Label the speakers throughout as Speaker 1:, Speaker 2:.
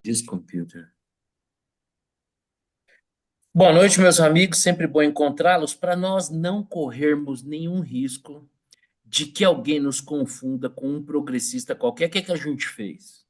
Speaker 1: This computer. Boa noite, meus amigos. Sempre bom encontrá-los. Para nós não corrermos nenhum risco de que alguém nos confunda com um progressista qualquer, o que é que a gente fez?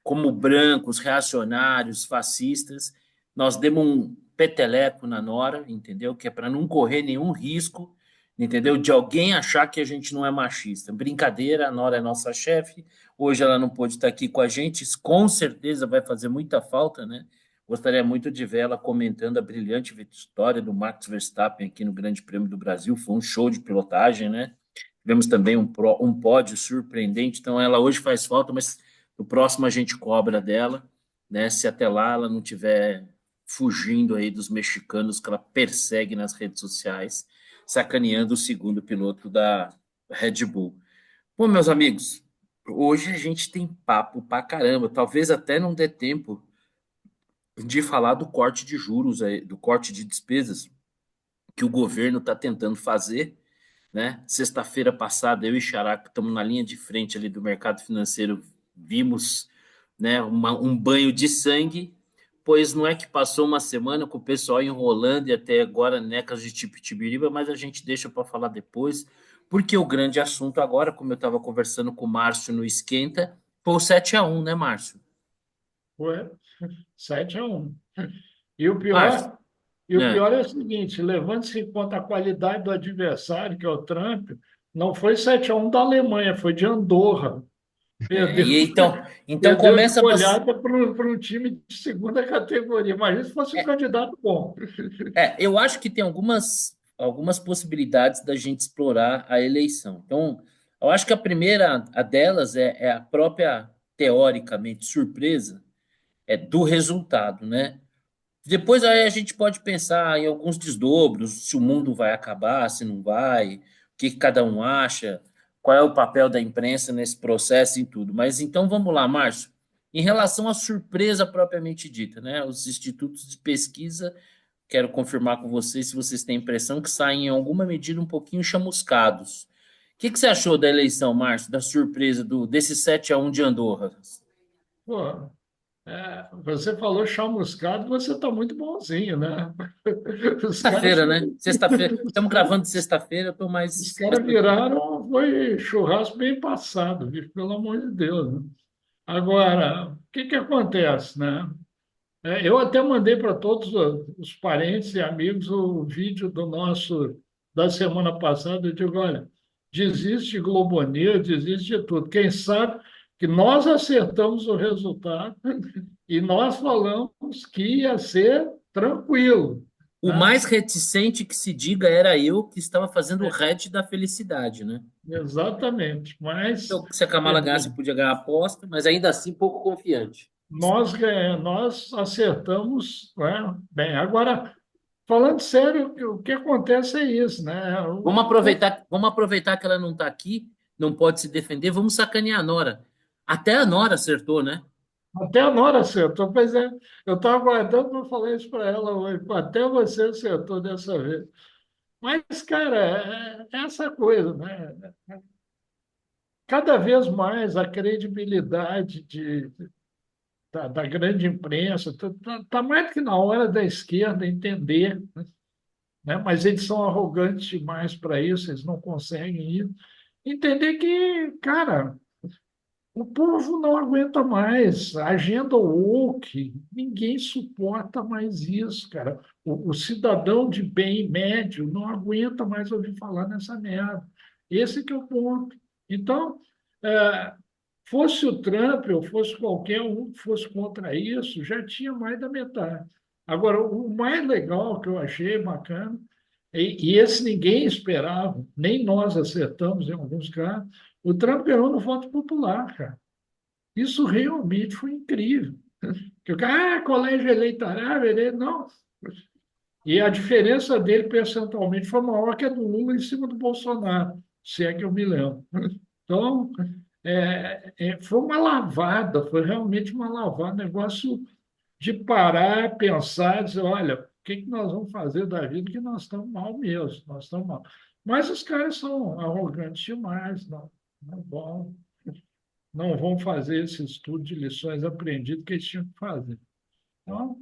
Speaker 1: Como brancos, reacionários, fascistas, nós demos um peteleco na Nora, entendeu? Que é para não correr nenhum risco, entendeu? De alguém achar que a gente não é machista. Brincadeira, a Nora é nossa chefe. Hoje ela não pôde estar aqui com a gente, isso com certeza vai fazer muita falta, né? Gostaria muito de ver ela comentando a brilhante vitória do Max Verstappen aqui no Grande Prêmio do Brasil. Foi um show de pilotagem, né? Tivemos também um pódio surpreendente, então ela hoje faz falta, mas no próximo a gente cobra dela, né? Se até lá ela não tiver fugindo aí dos mexicanos que ela persegue nas redes sociais, sacaneando o segundo piloto da Red Bull. Bom, meus amigos, hoje a gente tem papo pra caramba. Talvez até não dê tempo de falar do corte de juros, aí, do corte de despesas que o governo está tentando fazer, né? Sexta-feira passada, eu e Xará, que estamos na linha de frente ali do mercado financeiro, vimos, né, um banho de sangue, pois não é que passou uma semana com o pessoal enrolando e até agora necas de Tipitibiriba, mas a gente deixa para falar depois, porque o grande assunto agora, como eu estava conversando com o Márcio no Esquenta, foi o 7-1, né, Márcio?
Speaker 2: Foi 7-1. E o
Speaker 1: Márcio,
Speaker 2: pior, e o
Speaker 1: né?
Speaker 2: pior é o seguinte, levando-se em conta a qualidade do adversário, que é o Trump, não foi 7-1 da Alemanha, foi de Andorra. Perdeu,
Speaker 1: E então
Speaker 2: perdeu de
Speaker 1: começa você.
Speaker 2: goleada para um time de segunda categoria. Imagina se fosse um candidato bom.
Speaker 1: Eu acho que tem algumas possibilidades da gente explorar a eleição. Então, eu acho que a primeira a delas é a própria, teoricamente, surpresa do resultado, né? Depois aí a gente pode pensar em alguns desdobros, se o mundo vai acabar, se não vai, o que cada um acha, qual é o papel da imprensa nesse processo e tudo. Mas então vamos lá, Márcio. Em relação à surpresa propriamente dita, né? Os institutos de pesquisa, quero confirmar com vocês se vocês têm a impressão que saem em alguma medida um pouquinho chamuscados. O que você achou da eleição, Márcio, da surpresa desse 7-1 de Andorra?
Speaker 2: Pô, você falou chamuscado, você está muito bonzinho, né? Os caras,
Speaker 1: Sexta-feira, né? Sexta-feira.
Speaker 2: os
Speaker 1: Estamos
Speaker 2: caras
Speaker 1: gravando de sexta-feira, eu estou
Speaker 2: Os
Speaker 1: mais
Speaker 2: caras
Speaker 1: tranquilo.
Speaker 2: viraram, foi churrasco bem passado, bicho, pelo amor de Deus, né? Agora, o que que acontece, né? Eu até mandei para todos os parentes e amigos o vídeo da semana passada. Eu digo, olha, desiste de Globo News, desiste de tudo. Quem sabe que nós acertamos o resultado e nós falamos que ia ser tranquilo,
Speaker 1: O
Speaker 2: né?
Speaker 1: mais reticente que se diga era eu que estava fazendo o head da felicidade, né?
Speaker 2: Exatamente, mas
Speaker 1: Então, se a Kamala ganhasse, podia ganhar a aposta, mas ainda assim pouco confiante.
Speaker 2: nós acertamos, né? Bem, agora, falando sério, o que acontece é isso, né?
Speaker 1: Vamos aproveitar que ela não está aqui, não pode se defender, vamos sacanear a Nora. Até a Nora acertou, né?
Speaker 2: Até a Nora acertou, pois é, eu estava aguardando para falar isso para ela hoje, pô, até você acertou dessa vez. Mas, cara, é essa coisa, né? Cada vez mais a credibilidade da grande imprensa está mais do que na hora da esquerda entender, né? Mas eles são arrogantes demais para isso, eles não conseguem ir. Entender que, cara, o povo não aguenta mais. A agenda woke, ninguém suporta mais isso, cara. O cidadão de bem médio não aguenta mais ouvir falar nessa merda. Esse que é o ponto. Então, é, fosse o Trump ou fosse qualquer um que fosse contra isso, já tinha mais da metade. Agora, o mais legal que eu achei bacana, e esse ninguém esperava, nem nós acertamos em alguns casos, o Trump ganhou no voto popular, cara. Isso realmente foi incrível. Que o cara, colégio eleitoral, ele, não. E a diferença dele percentualmente foi maior que a do Lula em cima do Bolsonaro, se é que eu me lembro. Então, foi uma lavada, foi realmente uma lavada, negócio de parar, pensar, dizer, olha, o que que nós vamos fazer da vida que nós estamos mal mesmo, nós estamos mal. Mas os caras são arrogantes demais, não, não vão. não vão fazer esse estudo de lições aprendidas que eles tinham que fazer. Então,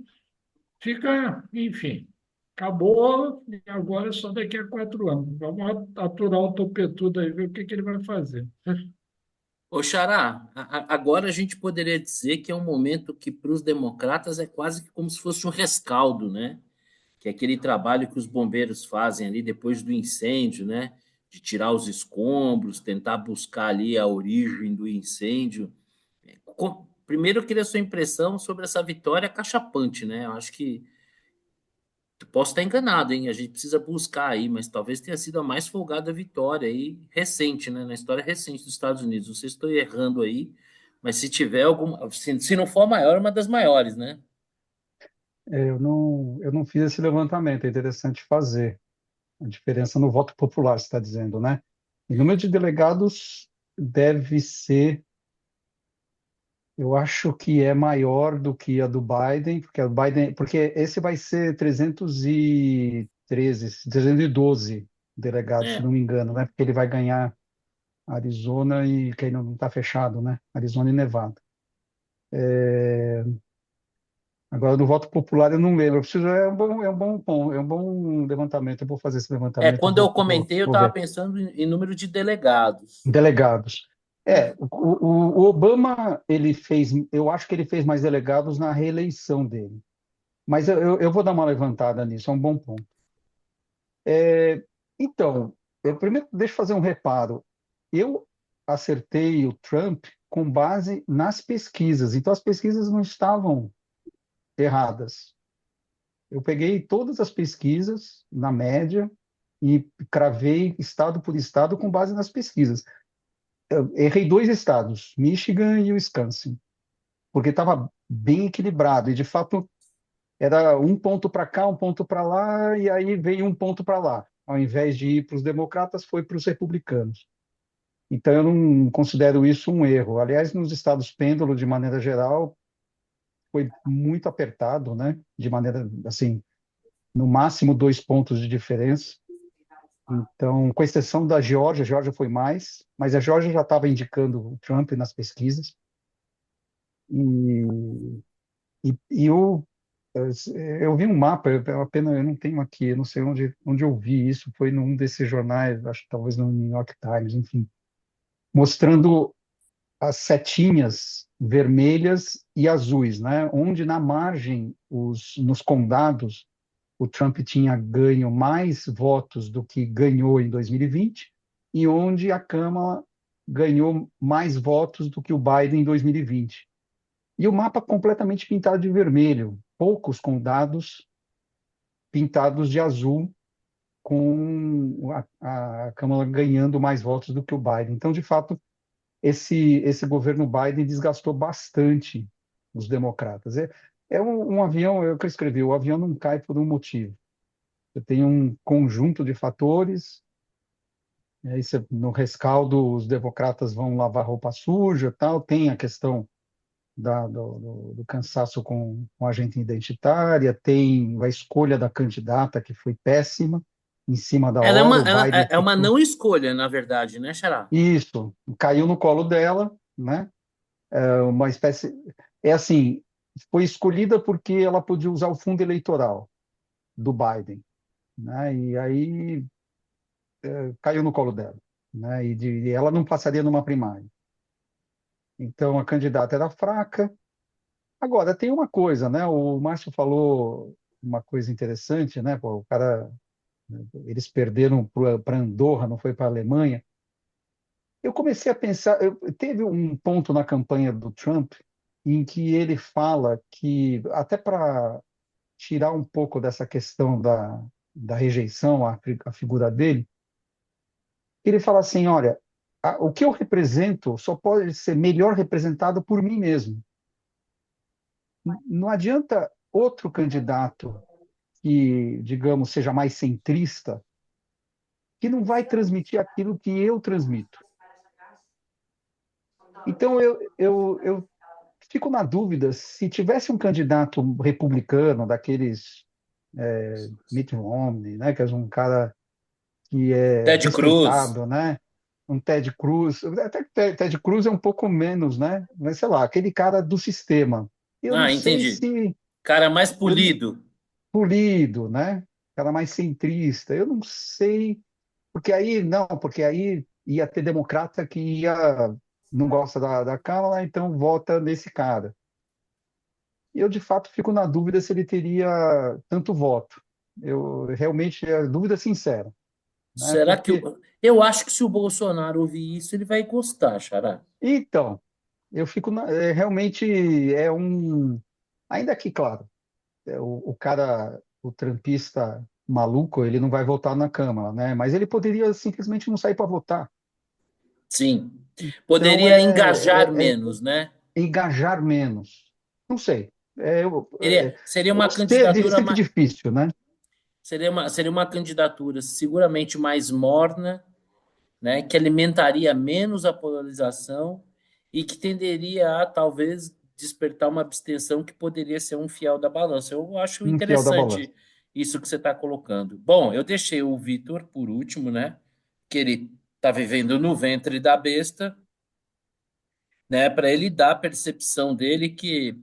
Speaker 2: fica, enfim, acabou e agora é só daqui a 4 anos. Vamos aturar o topetudo aí, ver o que ele vai fazer.
Speaker 1: Ô, Xará, agora a gente poderia dizer que é um momento que para os democratas é quase que como se fosse um rescaldo, né? Que é aquele trabalho que os bombeiros fazem ali depois do incêndio, né? De tirar os escombros, tentar buscar ali a origem do incêndio. Primeiro, eu queria a sua impressão sobre essa vitória cachapante, né? Eu acho que posso estar enganado, hein? A gente precisa buscar aí, mas talvez tenha sido a mais folgada vitória aí recente, né? Na história recente dos Estados Unidos. Não sei se estou errando aí, mas se tiver alguma, se não for a maior, uma das maiores, né?
Speaker 3: Eu não fiz esse levantamento, é interessante fazer. A diferença no voto popular, você está dizendo, né? O número de delegados deve ser, eu acho que é maior do que a do Biden, porque esse vai ser 313, 312 delegados, se
Speaker 1: É.
Speaker 3: não me engano, né? Porque ele vai ganhar Arizona e que ainda não está fechado, né? Arizona e Nevada. Agora, do voto popular eu não lembro. Eu preciso, é um bom levantamento. Eu vou fazer esse
Speaker 1: É,
Speaker 3: levantamento,
Speaker 1: quando eu
Speaker 3: vou, vou,
Speaker 1: comentei, eu
Speaker 3: vou
Speaker 1: estava
Speaker 3: ver.
Speaker 1: pensando em número de delegados.
Speaker 3: Delegados.
Speaker 1: É.
Speaker 3: O Obama, ele fez, eu acho que ele fez mais delegados na reeleição dele. Mas eu vou dar uma levantada nisso, é um bom ponto. Então, primeiro, deixa eu fazer um reparo. Eu acertei o Trump com base nas pesquisas, então as pesquisas não estavam erradas. Eu peguei todas as pesquisas, na média, e cravei estado por estado com base nas pesquisas. Eu errei dois estados, Michigan e Wisconsin, porque estava bem equilibrado, e de fato era um ponto para cá, um ponto para lá, e aí veio um ponto para lá. Ao invés de ir para os democratas, foi para os republicanos. Então eu não considero isso um erro. Aliás, nos estados pêndulo, de maneira geral, foi muito apertado, né? De maneira assim, no máximo 2 pontos de diferença. Então, com exceção da Geórgia, a Geórgia foi mais, mas a Geórgia já estava indicando o Trump nas pesquisas. E, eu vi um mapa, é uma pena, eu não tenho aqui, eu não sei onde eu vi isso, foi num desses jornais, acho que talvez no New York Times, enfim, mostrando as setinhas vermelhas e azuis, né? Onde na margem, nos condados, o Trump tinha ganho mais votos do que ganhou em 2020, e onde a Câmara ganhou mais votos do que o Biden em 2020. E o mapa completamente pintado de vermelho, poucos condados pintados de azul, com a Câmara ganhando mais votos do que o Biden. Então, de fato, esse governo Biden desgastou bastante os democratas. É um avião, é o que eu escrevi, o avião não cai por um motivo. Você tem um conjunto de fatores, aí no rescaldo os democratas vão lavar roupa suja, tal, tem a questão do cansaço com a agenda identitária, tem a escolha da candidata que foi péssima, em cima da
Speaker 1: Ela é
Speaker 3: hora,
Speaker 1: uma,
Speaker 3: o
Speaker 1: ela
Speaker 3: Biden
Speaker 1: é uma
Speaker 3: ficou...
Speaker 1: não escolha, na verdade, né, Xará?
Speaker 3: Isso, caiu no colo dela, né? É uma espécie... É assim, foi escolhida porque ela podia usar o fundo eleitoral do Biden, né? E aí caiu no colo dela, né? E ela não passaria numa primária. Então a candidata era fraca. Agora tem uma coisa, né? O Márcio falou uma coisa interessante, né? Pô, o cara, eles perderam para Andorra, não foi para a Alemanha. Eu comecei a pensar, teve um ponto na campanha do Trump em que ele fala que até para tirar um pouco dessa questão da rejeição à figura dele, ele fala assim, olha, o que eu represento só pode ser melhor representado por mim mesmo. Não adianta outro candidato que, digamos, seja mais centrista, que não vai transmitir aquilo que eu transmito. Então, eu fico na dúvida, se tivesse um candidato republicano, daqueles Mitt Romney, né, que é um cara que é
Speaker 1: Ted Cruz.
Speaker 3: respeitado, né? um Ted Cruz, até que Ted Cruz é um pouco menos, né? Mas sei lá, aquele cara do sistema. Eu não
Speaker 1: Ah,
Speaker 3: sei
Speaker 1: entendi.
Speaker 3: se
Speaker 1: Cara mais
Speaker 3: eu não-
Speaker 1: polido.
Speaker 3: polido, né? Cara mais centrista. Eu não sei, porque aí ia ter democrata que ia não gosta da Câmara, então vota nesse cara. E eu de fato fico na dúvida se ele teria tanto voto. Eu realmente é dúvida sincera, né?
Speaker 1: Será que
Speaker 3: Porque
Speaker 1: eu acho que se o Bolsonaro ouvir isso, ele vai gostar, Xará?
Speaker 3: então eu fico realmente é um ainda que claro o cara o trampista maluco ele não vai votar na Câmara, né? Mas ele poderia simplesmente não sair para votar.
Speaker 1: Sim.
Speaker 3: Então
Speaker 1: Poderia engajar menos, né?
Speaker 3: engajar menos. Não sei.
Speaker 1: Seria uma
Speaker 3: É
Speaker 1: candidatura
Speaker 3: sempre difícil, né?
Speaker 1: seria uma candidatura seguramente mais morna, né, que alimentaria menos a polarização e que tenderia a talvez despertar uma abstenção que poderia ser um fiel da balança. Eu acho
Speaker 3: Um fiel da balança.
Speaker 1: interessante isso que você está colocando. Bom, eu deixei o Vitor por último, né? Que ele está vivendo no ventre da besta, né? Para ele dar a percepção dele que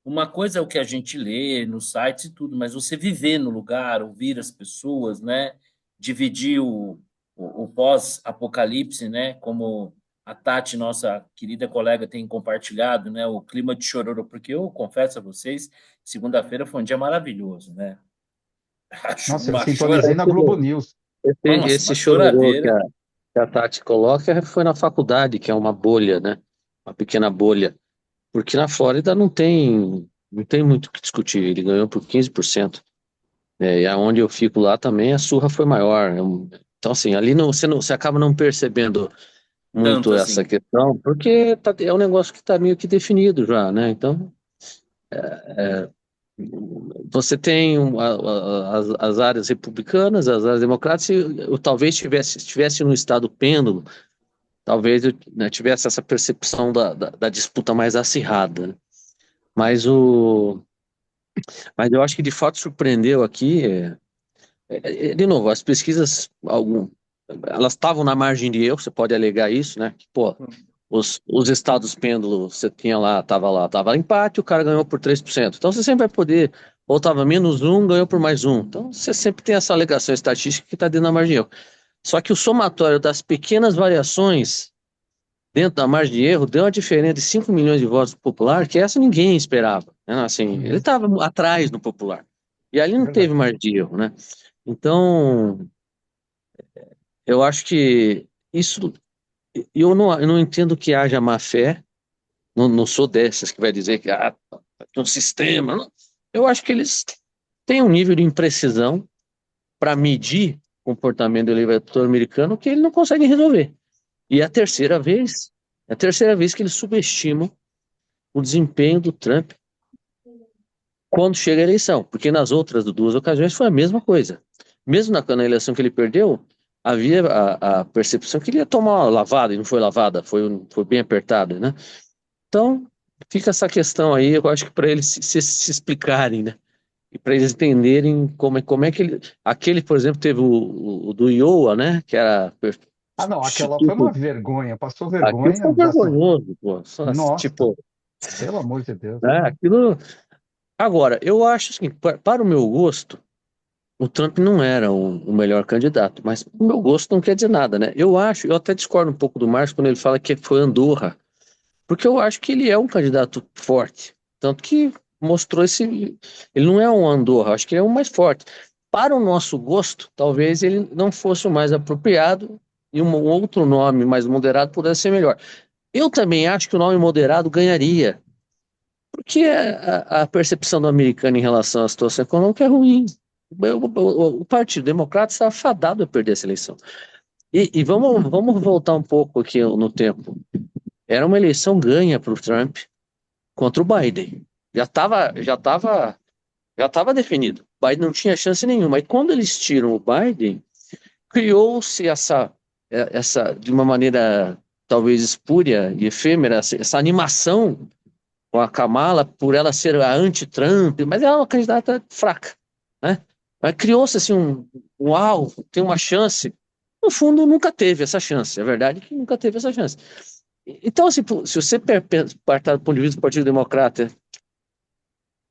Speaker 1: uma coisa é o que a gente lê nos sites e tudo, mas você viver no lugar, ouvir as pessoas, né? Dividir o pós-apocalipse, né? Como a Tati, nossa querida colega, tem compartilhado, né? O clima de chororô, porque eu confesso a vocês, segunda-feira foi um dia maravilhoso, né? Acho
Speaker 3: Nossa, eu
Speaker 1: uma
Speaker 3: sintonizei
Speaker 1: chora,
Speaker 3: na Globo News.
Speaker 1: nossa, uma
Speaker 4: Esse chororô
Speaker 1: choradeira.
Speaker 4: que a Tati coloca foi na faculdade, que é uma bolha, né? Uma pequena bolha. Porque na Flórida não tem muito o que discutir. Ele ganhou por 15%. E aonde eu fico lá também a surra foi maior. Então, assim, ali você acaba não percebendo
Speaker 1: Tanto
Speaker 4: muito essa
Speaker 1: assim.
Speaker 4: questão, porque é um negócio que está meio que definido já, né? Então, você tem as áreas republicanas, as áreas democratas, e eu talvez estivesse no estado pêndulo, talvez eu, né, tivesse essa percepção da disputa mais acirrada, né? Mas, mas eu acho que de fato surpreendeu aqui, de novo, as pesquisas, elas estavam na margem de erro, você pode alegar isso, né? Que, pô, os estados pêndulo, você tinha lá, tava empate, o cara ganhou por 3%. Então você sempre vai poder, ou tava menos um, ganhou por mais um. Então você sempre tem essa alegação estatística que está dentro da margem de erro. Só que o somatório das pequenas variações dentro da margem de erro deu uma diferença de 5 milhões de votos do popular, que essa ninguém esperava, né? Assim, ele
Speaker 3: Uhum,
Speaker 4: estava atrás no popular. E ali
Speaker 3: é
Speaker 4: não teve
Speaker 3: verdade.
Speaker 4: margem de erro, né? Então, eu acho que isso, eu não entendo que haja má fé. Não sou dessas que vai dizer que um sistema. Não. Eu acho que eles têm um nível de imprecisão para medir o comportamento do eleitor americano que ele não consegue resolver. E é a terceira vez que eles subestimam o desempenho do Trump quando chega a eleição, porque nas outras duas ocasiões foi a mesma coisa. Mesmo na eleição que ele perdeu, havia a percepção que ele ia tomar uma lavada, e não foi lavada, foi bem apertada, né? Então, fica essa questão aí, eu acho que para eles se explicarem, né? E para eles entenderem como é que ele. Aquele, por exemplo, teve o do Iowa, né? Que era
Speaker 3: Ah, não, aquela foi uma
Speaker 4: substituto.
Speaker 3: vergonha, passou
Speaker 4: Aquilo
Speaker 3: vergonha,
Speaker 4: foi vergonhoso, pô.
Speaker 3: nossa,
Speaker 4: Tipo,
Speaker 3: pelo amor de Deus.
Speaker 4: né? Aquilo. Agora, eu acho assim, para o meu gosto, o Trump não era o melhor candidato, mas o meu gosto não quer dizer nada, né? Eu até discordo um pouco do Márcio quando ele fala que foi Andorra. Porque eu acho que ele é um candidato forte. Tanto que mostrou esse. Ele não é um Andorra, acho que ele é um mais forte. Para o nosso gosto, talvez ele não fosse o mais apropriado e um outro nome mais moderado pudesse ser melhor. Eu também acho que o nome moderado ganharia, porque a percepção do americano em relação à situação econômica é ruim. O Partido Democrata está fadado a perder essa eleição. E vamos voltar um pouco aqui no tempo. Era uma eleição ganha para o Trump contra o Biden. Já estava definido. O Biden não tinha chance nenhuma. E quando eles tiram o Biden, criou-se de uma maneira talvez espúria e efêmera, essa animação com a Kamala por ela ser a anti-Trump, mas ela é uma candidata fraca, né? Mas criou-se assim uau, tem uma chance. no fundo, nunca teve essa chance. A verdade é que nunca teve essa chance. Então, assim, se você partir do ponto de vista do Partido Democrata,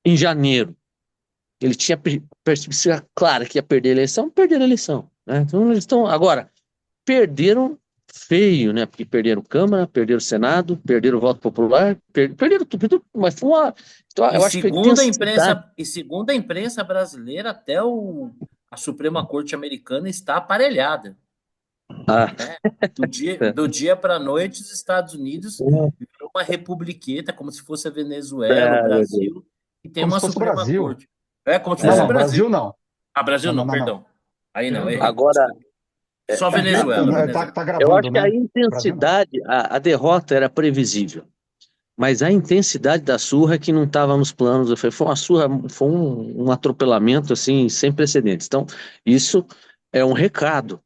Speaker 4: em janeiro, ele tinha perspectiva clara que ia perder a eleição, perderam a eleição, né? Então, eles estão. Agora, perderam feio, né? Porque perderam Câmara, perderam Senado, perderam o voto popular, perderam tudo, mas foi uma. Então,
Speaker 1: E
Speaker 4: eu acho que a
Speaker 1: segundo a
Speaker 4: intensidade.
Speaker 1: imprensa, e segundo a imprensa brasileira, até a Suprema Corte americana está aparelhada,
Speaker 4: Ah,
Speaker 1: né? Do dia para a noite, os Estados Unidos virou uma republiqueta, como se fosse a Venezuela, o
Speaker 4: meu Deus.
Speaker 1: Brasil, e tem
Speaker 3: Como se
Speaker 1: uma
Speaker 3: fosse o
Speaker 1: Suprema
Speaker 3: Brasil.
Speaker 1: Corte. É como se
Speaker 3: Não,
Speaker 1: fosse o
Speaker 3: não,
Speaker 1: Brasil.
Speaker 3: Brasil não.
Speaker 1: Ah, Brasil
Speaker 3: Não, não,
Speaker 1: não,
Speaker 3: não, não.
Speaker 1: perdão. Aí não, errei.
Speaker 4: Agora,
Speaker 1: Desculpe. Só Venezuela, Venezuela.
Speaker 3: Tá
Speaker 4: eu
Speaker 3: gravando,
Speaker 4: acho que a
Speaker 3: né? Brasil não.
Speaker 4: intensidade, a derrota era previsível. Mas a intensidade da surra é que não estava nos planos. Foi uma surra, foi um atropelamento assim, sem precedentes. Então, isso é um recado.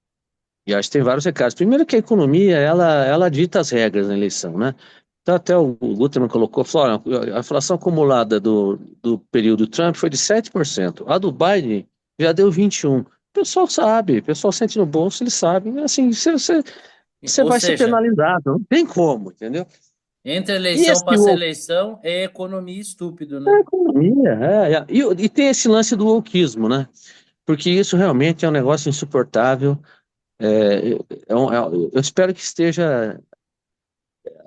Speaker 4: E acho que tem vários recados. Primeiro que a economia, ela dita as regras na eleição, né? Então, até o Guterman colocou, falou, olha, a inflação acumulada do período Trump foi de 7%. A do Biden já deu 21%. O pessoal sabe, o pessoal sente no bolso, eles sabem. Assim, você
Speaker 1: Ou
Speaker 4: vai ser
Speaker 1: seja,
Speaker 4: penalizado, não tem como, entendeu?
Speaker 1: entre
Speaker 4: E
Speaker 1: eleição
Speaker 4: esse
Speaker 1: para eleição é economia estúpido, né?
Speaker 4: economia, e tem esse lance do wokeismo, né? Porque isso realmente é um negócio insuportável. É, eu espero que esteja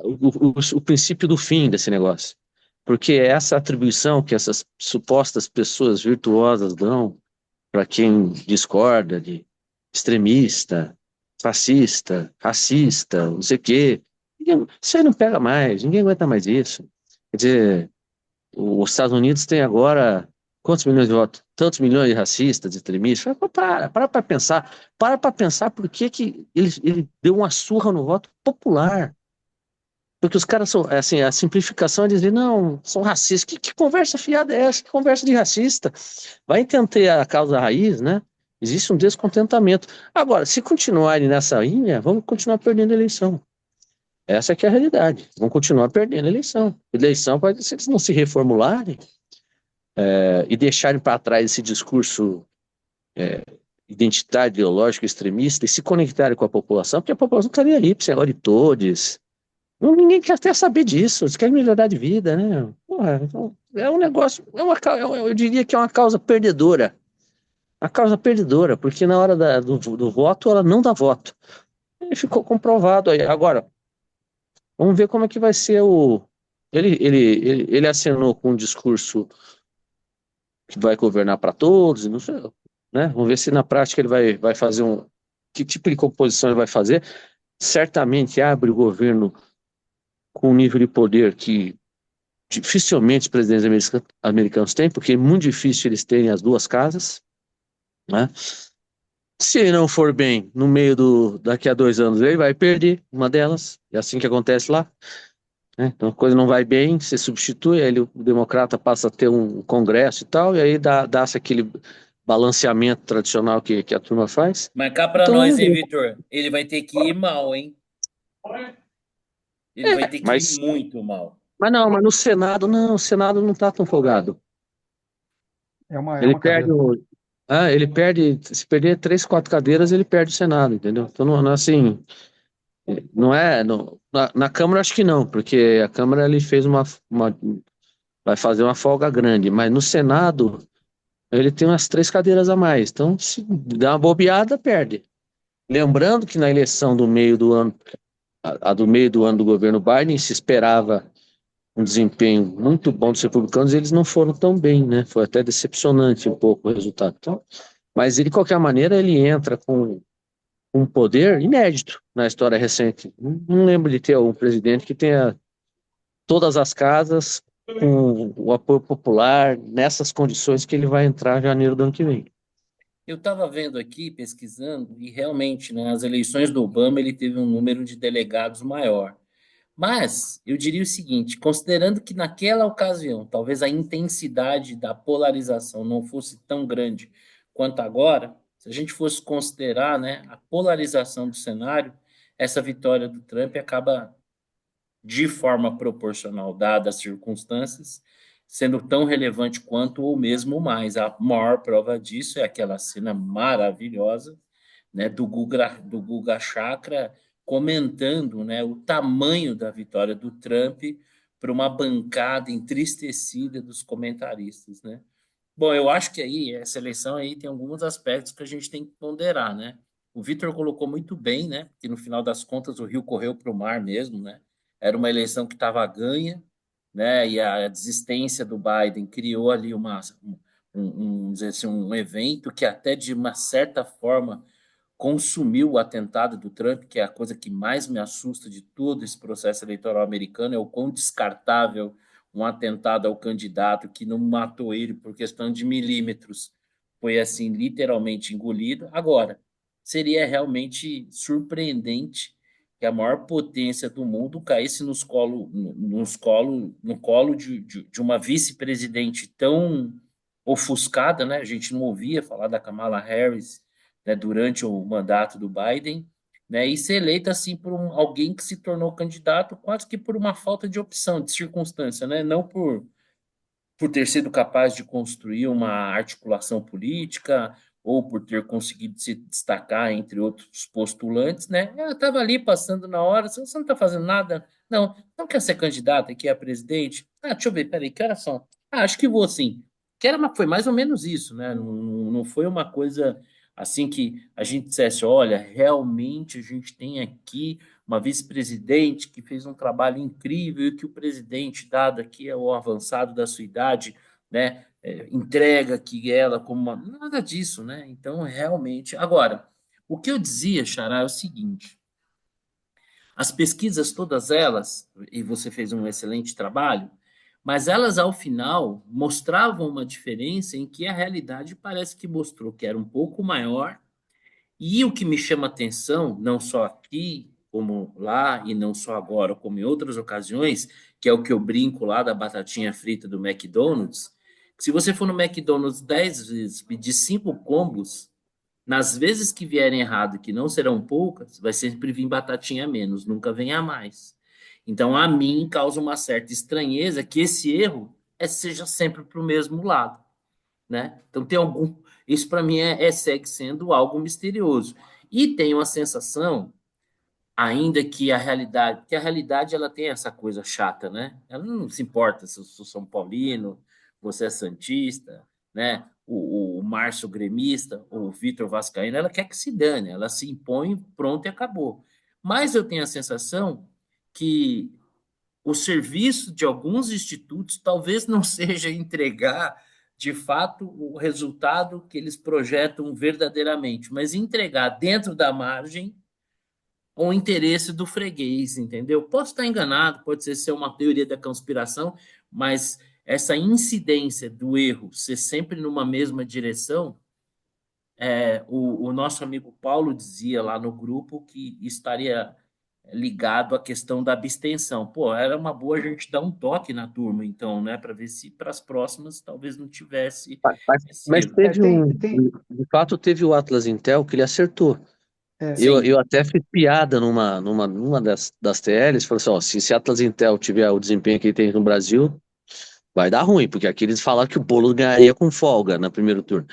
Speaker 4: o princípio do fim desse negócio. Porque é essa atribuição que essas supostas pessoas virtuosas dão para quem discorda de extremista, fascista, racista, não sei o quê. Isso aí não pega mais, ninguém aguenta mais isso. Quer dizer, os Estados Unidos têm agora quantos milhões de votos? Tantos milhões de racistas, de extremistas. Para pensar. Para pensar por que que ele deu uma surra no voto popular. Porque os caras são, assim, a simplificação é dizer, não, são racistas. Que conversa fiada é essa? Que conversa de racista? Vai entender a causa raiz, né? Existe um descontentamento. Agora, se continuarem nessa linha, vamos continuar perdendo a eleição. Essa é que é a realidade. Vão continuar perdendo a eleição. Eleição, pode, se eles não se reformularem, e deixarem para trás esse discurso identitário, ideológico, extremista, e se conectarem com a população, porque a população estaria aí, para esse negócio de todes. Não, ninguém quer até saber disso, eles querem melhorar de vida, né? Porra, então, é um negócio, eu diria que é uma causa perdedora. A causa perdedora, porque na hora do voto, ela não dá voto. E ficou comprovado aí. Agora, vamos ver como é que vai ser o. Ele acenou com um discurso que vai governar para todos, não sei, né? Vamos ver se na prática ele vai fazer um. Que tipo de composição ele vai fazer? Certamente abre o governo com um nível de poder que dificilmente os presidentes americanos têm, porque é muito difícil eles terem as duas casas, né? Se ele não for bem no meio daqui a 2 anos, ele vai perder uma delas, é assim que acontece lá, né? Então a coisa não vai bem, você substitui, aí o democrata passa a ter um congresso e tal, e aí dá-se aquele balanceamento tradicional que a turma faz.
Speaker 1: Mas cá pra
Speaker 4: Então
Speaker 1: nós,
Speaker 4: vamos
Speaker 1: hein,
Speaker 4: ver.
Speaker 1: Vitor? Ele vai ter que ir mal, hein? Ele vai ter que ir
Speaker 4: Mas,
Speaker 1: muito mal.
Speaker 4: mas não, mas no Senado, não, o Senado não está tão folgado.
Speaker 3: É
Speaker 4: Ele
Speaker 3: uma
Speaker 4: perde
Speaker 3: cadeira.
Speaker 4: ele perde, se perder 3, 4 cadeiras, ele perde o Senado, entendeu? Então, não é assim, não é, na Câmara acho que não, porque a Câmara ele fez vai fazer uma folga grande, mas no Senado ele tem umas 3 cadeiras a mais, então se dá uma bobeada, perde. Lembrando que na eleição do meio do ano, a do meio do ano do governo Biden, se esperava um desempenho muito bom dos republicanos, eles não foram tão bem, né? Foi até decepcionante um pouco o resultado. Então, mas ele, de qualquer maneira, ele entra com um poder inédito na história recente. Não lembro de ter um presidente que tenha todas as casas com o apoio popular nessas condições que ele vai entrar em janeiro do ano que vem.
Speaker 1: Eu estava vendo aqui, pesquisando, e realmente, né, as eleições do Obama ele teve um número de delegados maior. Mas eu diria o seguinte, considerando que naquela ocasião, talvez a intensidade da polarização não fosse tão grande quanto agora, se a gente fosse considerar, né, a polarização do cenário, essa vitória do Trump acaba de forma proporcional, dadas as circunstâncias, sendo tão relevante quanto ou mesmo mais. A maior prova disso é aquela cena maravilhosa né, do Guga Chakra comentando, né, o tamanho da vitória do Trump para uma bancada entristecida dos comentaristas, né? Bom, eu acho que aí essa eleição aí tem alguns aspectos que a gente tem que ponderar, né? O Vitor colocou muito bem, né? Que no final das contas o Rio correu para o mar mesmo, né? Era uma eleição que estava ganha, né? E a desistência do Biden criou ali vamos dizer assim, um evento que até de uma certa forma consumiu o atentado do Trump, que é a coisa que mais me assusta de todo esse processo eleitoral americano, é o quão descartável um atentado ao candidato que não matou ele por questão de milímetros foi assim literalmente engolido. Agora, seria realmente surpreendente que a maior potência do mundo caísse no colo de uma vice-presidente tão ofuscada, né? A gente não ouvia falar da Kamala Harris, né, durante o mandato do Biden, né, e ser eleita assim por alguém que se tornou candidato quase que por uma falta de opção, de circunstância, né, não por ter sido capaz de construir uma articulação política ou por ter conseguido se destacar entre outros postulantes, né? Ela estava ali passando na hora, você não está fazendo nada? Não quer ser candidata aqui a presidente? Ah, deixa eu ver, peraí, que horas são? Ah, acho que vou sim. Foi mais ou menos isso, né? Não foi uma coisa assim que a gente dissesse, olha, realmente a gente tem aqui uma vice-presidente que fez um trabalho incrível e que o presidente, dado aqui é o avançado da sua idade, né, entrega que ela como uma... Nada disso, né? Então, realmente... Agora, o que eu dizia, Xará, é o seguinte, as pesquisas, todas elas, e você fez um excelente trabalho, mas elas, ao final, mostravam uma diferença em que a realidade parece que mostrou que era um pouco maior e o que me chama atenção, não só aqui, como lá, e não só agora, como em outras ocasiões, que é o que eu brinco lá da batatinha frita do McDonald's, que se você for no McDonald's 10 vezes, pedir 5 combos, nas vezes que vierem errado, que não serão poucas, vai sempre vir batatinha a menos, nunca vem a mais. Então, a mim causa uma certa estranheza que esse erro seja sempre para o mesmo lado, né? Então tem algum, isso para mim segue sendo algo misterioso. E tenho a sensação, ainda que a realidade ela tem essa coisa chata, né? Ela não se importa se eu sou São Paulino, você é santista, né? O Márcio gremista, o Vitor vascaíno, ela quer que se dane, ela se impõe, pronto e acabou. Mas eu tenho a sensação que o serviço de alguns institutos talvez não seja entregar de fato o resultado que eles projetam verdadeiramente, mas entregar dentro da margem o interesse do freguês, entendeu? Posso estar enganado, pode ser uma teoria da conspiração, mas essa incidência do erro ser sempre numa mesma direção, o nosso amigo Paulo dizia lá no grupo que estaria ligado à questão da abstenção. Pô, era uma boa a gente dar um toque na turma, então, né, para ver se para as próximas talvez não tivesse
Speaker 4: Mas,
Speaker 1: esse
Speaker 4: mas
Speaker 1: erro.
Speaker 4: teve de fato teve o Atlas Intel que ele acertou. Eu
Speaker 1: Sim,
Speaker 4: até fiz piada numa das TLs, falei assim, ó, se esse Atlas Intel tiver o desempenho que ele tem no Brasil, vai dar ruim, porque aqui eles falaram que o Boulos ganharia com folga no primeiro turno.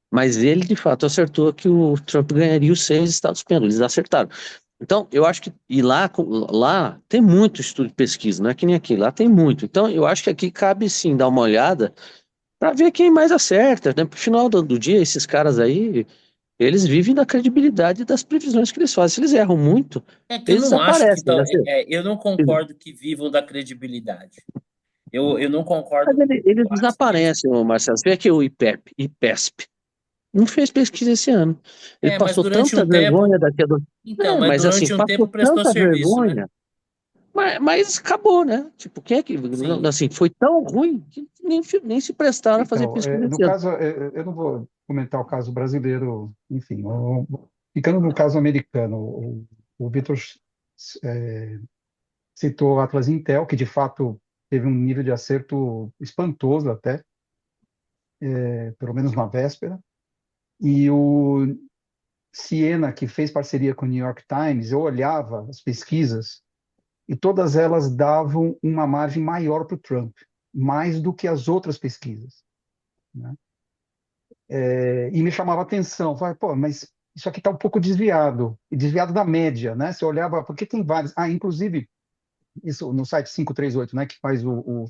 Speaker 4: Mas ele, de fato, acertou que o Trump ganharia os 6 estados eles acertaram. Então, eu acho que, e lá tem muito estudo de pesquisa, não é que nem aqui, lá tem muito. Então, eu acho que aqui cabe sim dar uma olhada para ver quem mais acerta, né? Pro final do dia, esses caras aí, eles vivem da credibilidade das previsões que eles fazem. Se eles erram muito,
Speaker 1: é que eu
Speaker 4: eles
Speaker 1: não acho que
Speaker 4: desaparecem, né?
Speaker 1: eu não concordo que vivam da credibilidade. Eu não
Speaker 4: Mas
Speaker 1: concordo
Speaker 4: eles
Speaker 1: com base nisso.
Speaker 4: desaparecem, ô Marcelo. Você vê aqui o IPESP. Não fez pesquisa esse ano. Ele
Speaker 1: Mas
Speaker 4: passou
Speaker 1: durante
Speaker 4: tanta
Speaker 1: um tempo,
Speaker 4: vergonha daqui a dois.
Speaker 1: então, mas
Speaker 4: Mas assim,
Speaker 1: durante um tempo
Speaker 4: passou
Speaker 1: prestou
Speaker 4: tanta
Speaker 1: serviço, né?
Speaker 4: vergonha, mas acabou, né? Tipo, quem é que.
Speaker 1: Sim.
Speaker 4: Assim, foi tão ruim que nem se prestaram a fazer
Speaker 3: Então,
Speaker 4: pesquisa
Speaker 3: no
Speaker 4: esse ano.
Speaker 3: caso, eu não vou comentar o caso brasileiro, enfim, ficando no caso americano, o Vitor eh, citou o Atlas Intel, que de fato teve um nível de acerto espantoso até, pelo menos na véspera, e o Siena, que fez parceria com o New York Times, eu olhava as pesquisas e todas elas davam uma margem maior para o Trump, mais do que as outras pesquisas, né? E me chamava a atenção, falei, pô, mas isso aqui está um pouco desviado, e desviado da média, né? Você olhava, porque tem vários, inclusive, isso no site 538, né, que faz o,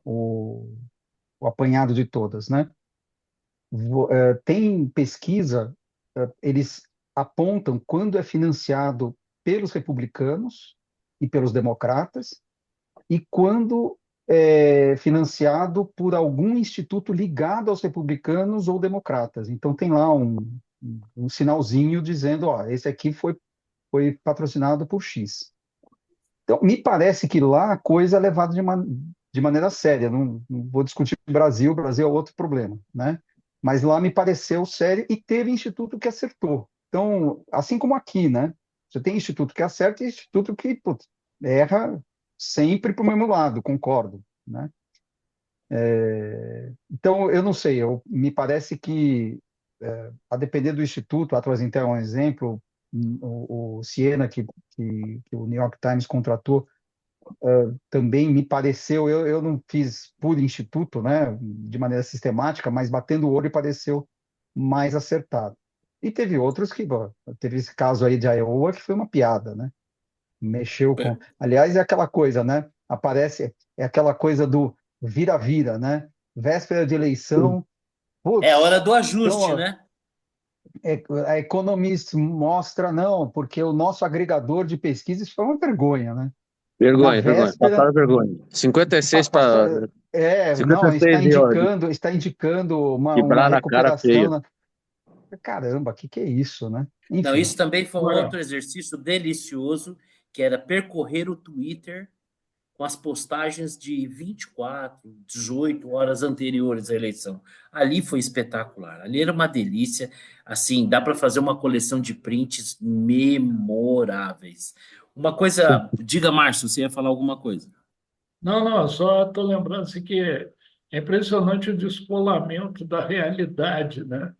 Speaker 3: o apanhado de todas, né? Tem pesquisa, eles apontam quando é financiado pelos republicanos e pelos democratas, e quando é financiado por algum instituto ligado aos republicanos ou democratas. Então tem lá um sinalzinho dizendo, ó, esse aqui foi patrocinado por X. Então, me parece que lá a coisa é levada de maneira séria. Não vou discutir o Brasil é outro problema, né? Mas lá me pareceu sério e teve instituto que acertou. Então, assim como aqui, né? Você tem instituto que acerta e instituto que, putz, erra sempre para o mesmo lado, concordo, né? Então, eu não sei, me parece que, a depender do instituto, a AtraZinter é um exemplo, o Siena, que o New York Times contratou, também me pareceu, eu não fiz por instituto, né, de maneira sistemática, mas batendo o olho pareceu mais acertado. E teve outros que, bom, teve esse caso aí de Iowa que foi uma piada, né? Mexeu com. Aliás, é aquela coisa, né? Aparece, é aquela coisa do vira-vira, né? Véspera de eleição,
Speaker 1: É a hora
Speaker 3: putz,
Speaker 1: do
Speaker 3: então,
Speaker 1: ajuste,
Speaker 3: ó,
Speaker 1: né?
Speaker 3: a Economist mostra, não, porque o nosso agregador de pesquisa, isso foi uma vergonha, né? Na
Speaker 4: Vergonha, vergonha.
Speaker 3: véspera,
Speaker 4: Passaram vergonha. 56
Speaker 3: passou,
Speaker 4: para
Speaker 3: não,
Speaker 4: 56 de ordem.
Speaker 3: está indicando uma
Speaker 4: Quebraram a cara
Speaker 3: recuperação.
Speaker 4: feio.
Speaker 3: Caramba, que é isso, né?
Speaker 1: Não,
Speaker 3: Enfim,
Speaker 1: isso também foi um
Speaker 2: Agora,
Speaker 1: outro exercício delicioso, que era percorrer o Twitter com as postagens de 24, 18 horas anteriores à eleição. Ali foi espetacular. Ali era uma delícia. Assim, dá para fazer uma coleção de prints memoráveis. Uma coisa, diga, Márcio, você ia falar alguma coisa?
Speaker 2: não, só estou lembrando assim, que é impressionante o descolamento da realidade, né?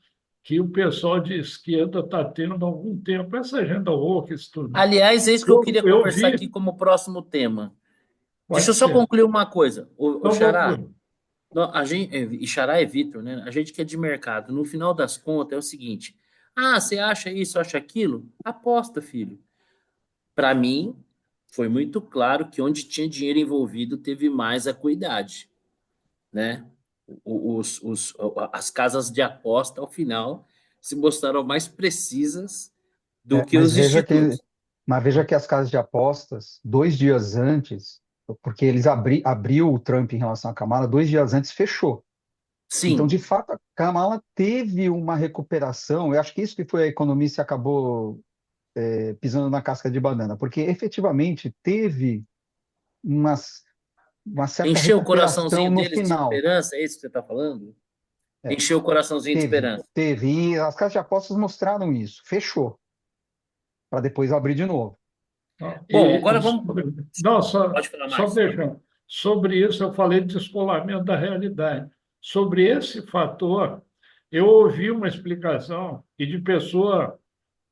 Speaker 2: Que o pessoal de esquerda está tendo há algum tempo, essa agenda woke, isso tudo, né?
Speaker 1: Aliás, é isso que eu
Speaker 2: Eu,
Speaker 1: queria
Speaker 2: eu
Speaker 1: conversar aqui
Speaker 2: vi,
Speaker 1: como próximo tema. Deixa
Speaker 2: pode
Speaker 1: eu só
Speaker 2: ser,
Speaker 1: concluir uma coisa. O
Speaker 2: então
Speaker 1: Xará,
Speaker 2: conclui.
Speaker 1: a gente, e Xará é Vitor, né? A gente que é de mercado, no final das contas é o seguinte: você acha isso, acha aquilo? Aposta, filho. Para mim, foi muito claro que onde tinha dinheiro envolvido teve mais acuidade, né? As casas de aposta, ao final, se mostraram mais precisas do que
Speaker 3: mas
Speaker 1: os
Speaker 3: veja que,
Speaker 1: institutos.
Speaker 3: as casas de apostas, 2 dias antes, porque eles abriu o Trump em relação à Kamala, 2 dias antes fechou. Então, de
Speaker 1: Sim,
Speaker 3: fato, a Kamala teve uma recuperação. Eu acho que isso que foi a economista acabou pisando na casca de banana, porque efetivamente teve umas, uma certa
Speaker 1: encheu o
Speaker 3: recuperação
Speaker 1: coraçãozinho
Speaker 3: no
Speaker 1: deles de
Speaker 3: final.
Speaker 1: esperança, é isso que você está falando?
Speaker 3: É,
Speaker 1: Encheu o coraçãozinho de
Speaker 3: teve,
Speaker 1: esperança.
Speaker 3: teve. E as casas de apostas mostraram isso. Fechou, para depois abrir de novo.
Speaker 2: Não,
Speaker 1: Bom, agora vamos.
Speaker 2: não, só,
Speaker 1: Pode falar
Speaker 2: só
Speaker 1: mais.
Speaker 2: fechando. Sobre isso, eu falei de descolamento da realidade. Sobre esse fator, eu ouvi uma explicação e de pessoa,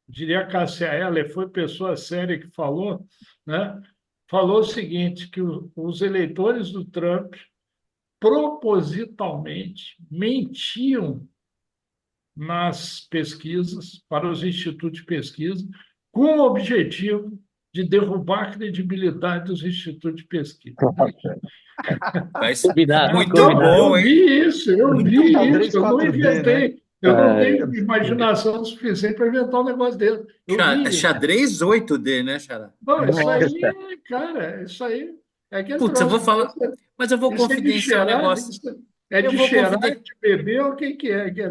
Speaker 2: diria Cássia Eller, foi pessoa séria que falou, né? Falou o seguinte, que os eleitores do Trump propositalmente mentiam nas pesquisas, para os institutos de pesquisa, com o objetivo de derrubar a credibilidade dos institutos de pesquisa.
Speaker 1: Mas
Speaker 4: Combinado,
Speaker 1: muito
Speaker 2: Então,
Speaker 4: combinado.
Speaker 1: bom, hein?
Speaker 2: eu
Speaker 3: Muito
Speaker 2: vi
Speaker 3: xadrez
Speaker 2: isso, eu não
Speaker 3: 4D, né?
Speaker 2: inventei, eu não
Speaker 4: É,
Speaker 2: tenho imaginação suficiente para inventar um negócio dele. Eu vi isso.
Speaker 1: Xadrez 8D, né, Xará?
Speaker 2: Não, isso aí,
Speaker 3: Nossa,
Speaker 2: cara, isso aí é aquele
Speaker 1: Putz, eu vou
Speaker 2: troço.
Speaker 1: falar, mas eu vou
Speaker 2: Isso é de
Speaker 1: confidenciar um
Speaker 2: cheirar,
Speaker 1: negócio.
Speaker 2: isso é
Speaker 1: Eu
Speaker 2: de
Speaker 1: vou
Speaker 2: cheirar,
Speaker 1: confiden...
Speaker 2: de beber, ou o que que é que,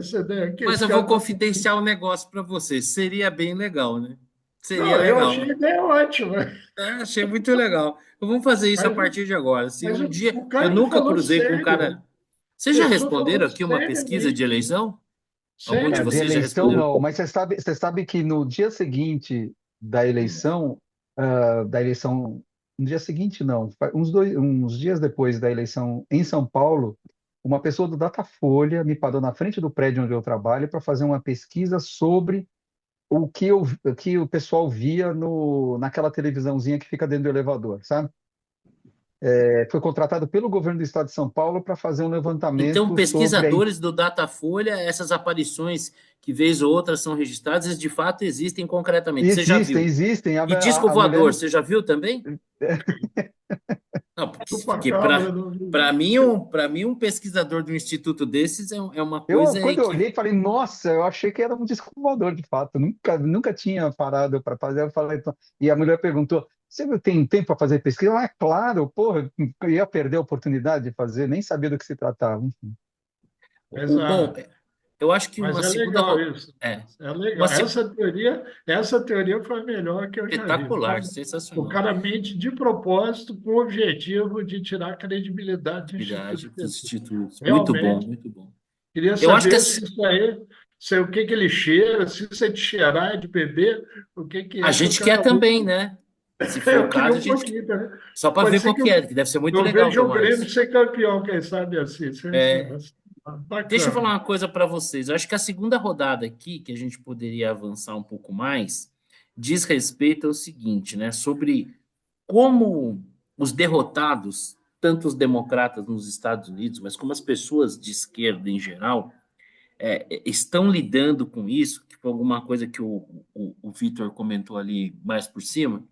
Speaker 2: que
Speaker 1: Mas
Speaker 2: esse
Speaker 1: eu vou
Speaker 2: cara está.
Speaker 1: confidenciar um negócio para você. Seria bem legal, né? Seria
Speaker 2: Não, eu achei
Speaker 1: legal.
Speaker 2: a ideia ótima,
Speaker 1: Achei muito legal. Vamos fazer isso a
Speaker 2: mas,
Speaker 1: partir de agora. Se
Speaker 2: mas
Speaker 1: um dia
Speaker 2: o
Speaker 1: eu
Speaker 2: cara
Speaker 1: nunca
Speaker 2: falou
Speaker 1: cruzei com um
Speaker 2: sério.
Speaker 1: cara. Vocês já
Speaker 2: Pessoa falou
Speaker 1: responderam aqui uma pesquisa de
Speaker 2: seriamente,
Speaker 1: eleição? Algum de
Speaker 2: sério.
Speaker 3: de
Speaker 1: vocês já
Speaker 3: eleição
Speaker 1: respondeu?
Speaker 3: não, mas você sabe que no dia seguinte da eleição, no dia seguinte não, uns dias depois da eleição em São Paulo, uma pessoa do Datafolha me parou na frente do prédio onde eu trabalho para fazer uma pesquisa sobre o que o pessoal via naquela televisãozinha que fica dentro do elevador, sabe? foi contratado pelo governo do estado de São Paulo para fazer um
Speaker 1: Então,
Speaker 3: levantamento sobre a.
Speaker 1: pesquisadores do Datafolha, essas aparições que vez ou outra são registradas, de fato existem concretamente. Você já
Speaker 3: Existem,
Speaker 1: viu?
Speaker 3: existem.
Speaker 1: E disco
Speaker 3: A mulher.
Speaker 1: voador, você já viu também? Não, porque
Speaker 2: Chupacabra, não vi.
Speaker 1: para mim um pesquisador de um instituto desses é uma
Speaker 3: Eu,
Speaker 1: coisa
Speaker 3: quando eu olhei, falei, nossa, eu achei que era um disco voador, de fato. Nunca tinha parado para fazer. Eu falei, e a mulher perguntou: você tem tempo para fazer pesquisa? Ah, claro, porra, eu ia perder a oportunidade de fazer, nem sabia do que se tratava. Enfim.
Speaker 2: Mas,
Speaker 1: bom, eu acho que
Speaker 2: mas
Speaker 1: uma
Speaker 2: é
Speaker 1: segunda
Speaker 2: legal isso.
Speaker 1: é
Speaker 2: É
Speaker 1: uma
Speaker 2: legal. Essa teoria foi a melhor que eu já vi.
Speaker 1: espetacular,
Speaker 2: O
Speaker 1: sensacional.
Speaker 2: cara mente de propósito com o objetivo de tirar a credibilidade do Instituto
Speaker 1: Atividade dos
Speaker 2: Pesquisa.
Speaker 1: institutos. Muito bom,
Speaker 2: Realmente,
Speaker 1: muito bom.
Speaker 2: queria
Speaker 1: Eu acho que
Speaker 2: saber se isso aí, se o que que ele cheira, se isso é de cheirar, é de beber, o que
Speaker 1: a
Speaker 2: é que o
Speaker 1: gente quer
Speaker 2: cara usa.
Speaker 1: também, né? Se for o
Speaker 2: Eu queria
Speaker 1: caso, a
Speaker 2: um
Speaker 1: gente
Speaker 2: pouquinho também.
Speaker 1: só para
Speaker 2: Pode
Speaker 1: ver
Speaker 2: ser
Speaker 1: qual
Speaker 2: que
Speaker 1: que é, que deve ser muito
Speaker 2: eu
Speaker 1: legal
Speaker 2: veja o
Speaker 1: tomar
Speaker 2: Grêmio
Speaker 1: isso.
Speaker 2: ser campeão, quem sabe assim.
Speaker 1: É, deixa eu falar
Speaker 2: Bacana.
Speaker 1: uma coisa para vocês. Eu acho que a segunda rodada aqui, que a gente poderia avançar um pouco mais, diz respeito ao seguinte, né? Sobre como os derrotados, tanto os democratas nos Estados Unidos, mas como as pessoas de esquerda em geral, estão lidando com isso, que foi alguma coisa que o Vitor comentou ali mais por cima,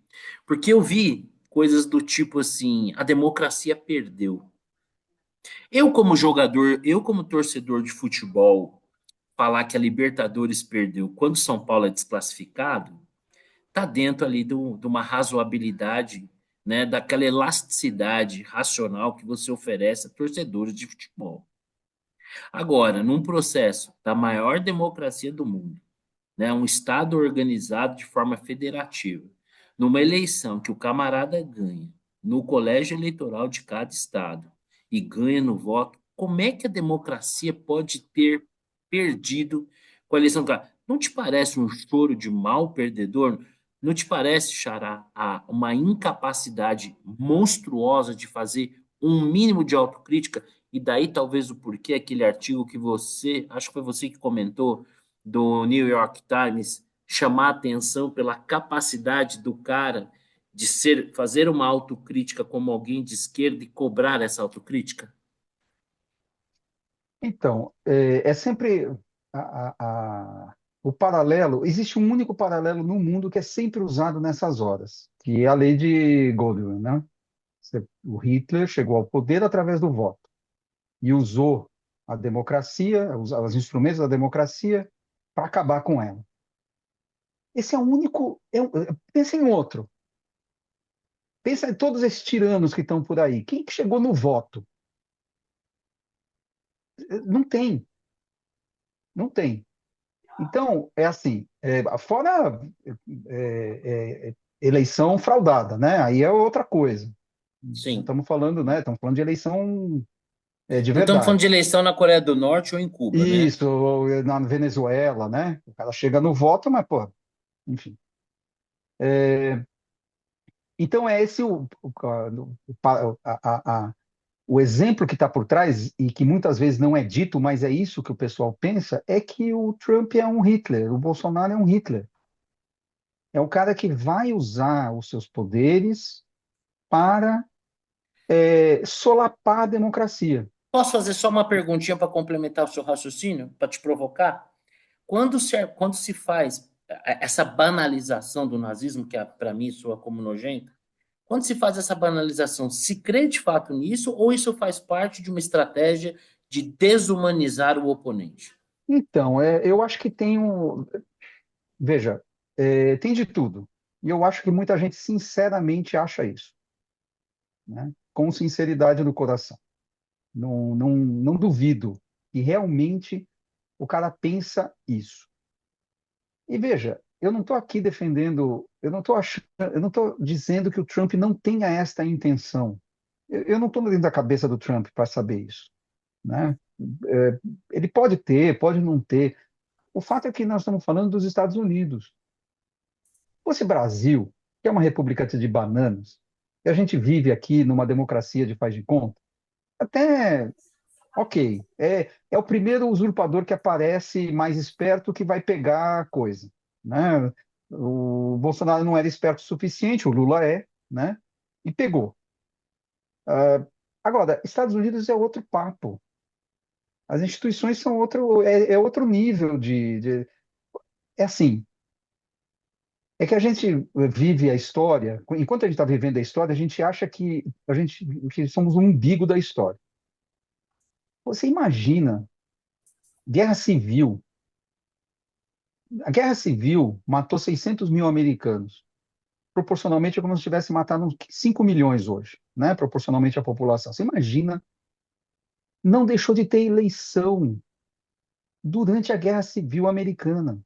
Speaker 1: porque eu vi coisas do tipo assim, a democracia perdeu. Eu, como jogador, eu, como torcedor de futebol, falar que a Libertadores perdeu quando São Paulo é desclassificado, tá dentro ali de uma razoabilidade, né, daquela elasticidade racional que você oferece a torcedores de futebol. Agora, num processo da maior democracia do mundo, né, um Estado organizado de forma federativa, numa eleição que o camarada ganha no colégio eleitoral de cada estado e ganha no voto, como é que a democracia pode ter perdido com a eleição do cara? Não te parece um choro de mal perdedor? Não te parece, Xará, uma incapacidade monstruosa de fazer um mínimo de autocrítica? E daí talvez o porquê aquele artigo que você, acho que foi você que comentou, do New York Times chamar a atenção pela capacidade do cara de fazer uma autocrítica como alguém de esquerda e cobrar essa autocrítica?
Speaker 3: Então, é sempre o paralelo. Existe um único paralelo no mundo que é sempre usado nessas horas, que é a lei de Godwin, né? O Hitler chegou ao poder através do voto e usou a democracia, os instrumentos da democracia, para acabar com ela. Esse é o único. Pensa em outro. Pensa em todos esses tiranos que estão por aí. Quem que chegou no voto? Não tem, não tem. Então, é assim, fora eleição fraudada, né? Aí é outra coisa. Não
Speaker 1: Sim.
Speaker 3: estamos falando, né? Estamos falando de eleição de
Speaker 1: Não estamos falando de
Speaker 3: verdade.
Speaker 1: eleição na Coreia do Norte ou em Cuba, né?
Speaker 3: Isso, ou na Venezuela, né? O cara chega no voto, mas, pô, enfim. Então, é esse o exemplo que está por trás, e que muitas vezes não é dito, mas é isso que o pessoal pensa, é que o Trump é um Hitler, o Bolsonaro é um Hitler. É o cara que vai usar os seus poderes para solapar a democracia.
Speaker 1: Posso fazer só uma perguntinha para complementar o seu raciocínio, para te provocar? Quando se faz essa banalização do nazismo, que para mim soa como nojento, quando se faz essa banalização, se crê de fato nisso ou isso faz parte de uma estratégia de desumanizar o oponente?
Speaker 3: Então, eu acho que tem um. Veja, tem de tudo. E eu acho que muita gente sinceramente acha isso, né? Com sinceridade no coração. Não duvido que realmente o cara pensa isso. E veja, eu não estou aqui defendendo, eu não estou dizendo que o Trump não tenha esta intenção. Eu não estou dentro da cabeça do Trump para saber isso, né? Ele pode ter, pode não ter. O fato é que nós estamos falando dos Estados Unidos. Se fosse Brasil, que é uma república de bananas, e a gente vive aqui numa democracia de faz de conta, até ok, é o primeiro usurpador que aparece mais esperto que vai pegar a coisa, né? O Bolsonaro não era esperto o suficiente, o Lula é, né? E pegou. Agora, Estados Unidos é outro papo. As instituições são é outro nível é assim, é que a gente vive a história, enquanto a gente está vivendo a história, a gente acha que somos o umbigo da história. Você imagina, guerra civil, a guerra civil matou 600 mil americanos, proporcionalmente é como se tivesse matado uns 5 milhões hoje, né? Proporcionalmente à população. Você imagina, não deixou de ter eleição durante a guerra civil americana.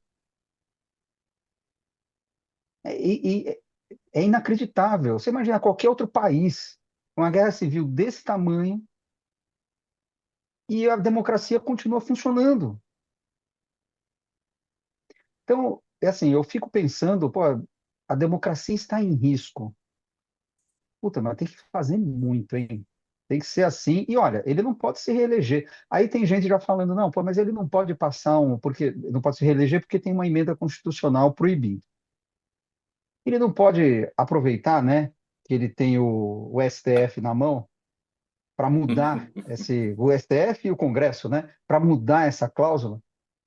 Speaker 3: É inacreditável. Você imagina qualquer outro país, uma guerra civil desse tamanho, e a democracia continua funcionando. Então, é assim, eu fico pensando, pô, a democracia está em risco. Puta, mas tem que fazer muito, hein? Tem que ser assim. E olha, ele não pode se reeleger. Aí tem gente já falando, não, pô, mas ele não pode passar porque não pode se reeleger porque tem uma emenda constitucional proibindo. Ele não pode aproveitar, né, que ele tem o STF na mão para mudar o STF e o Congresso, né, para mudar essa cláusula.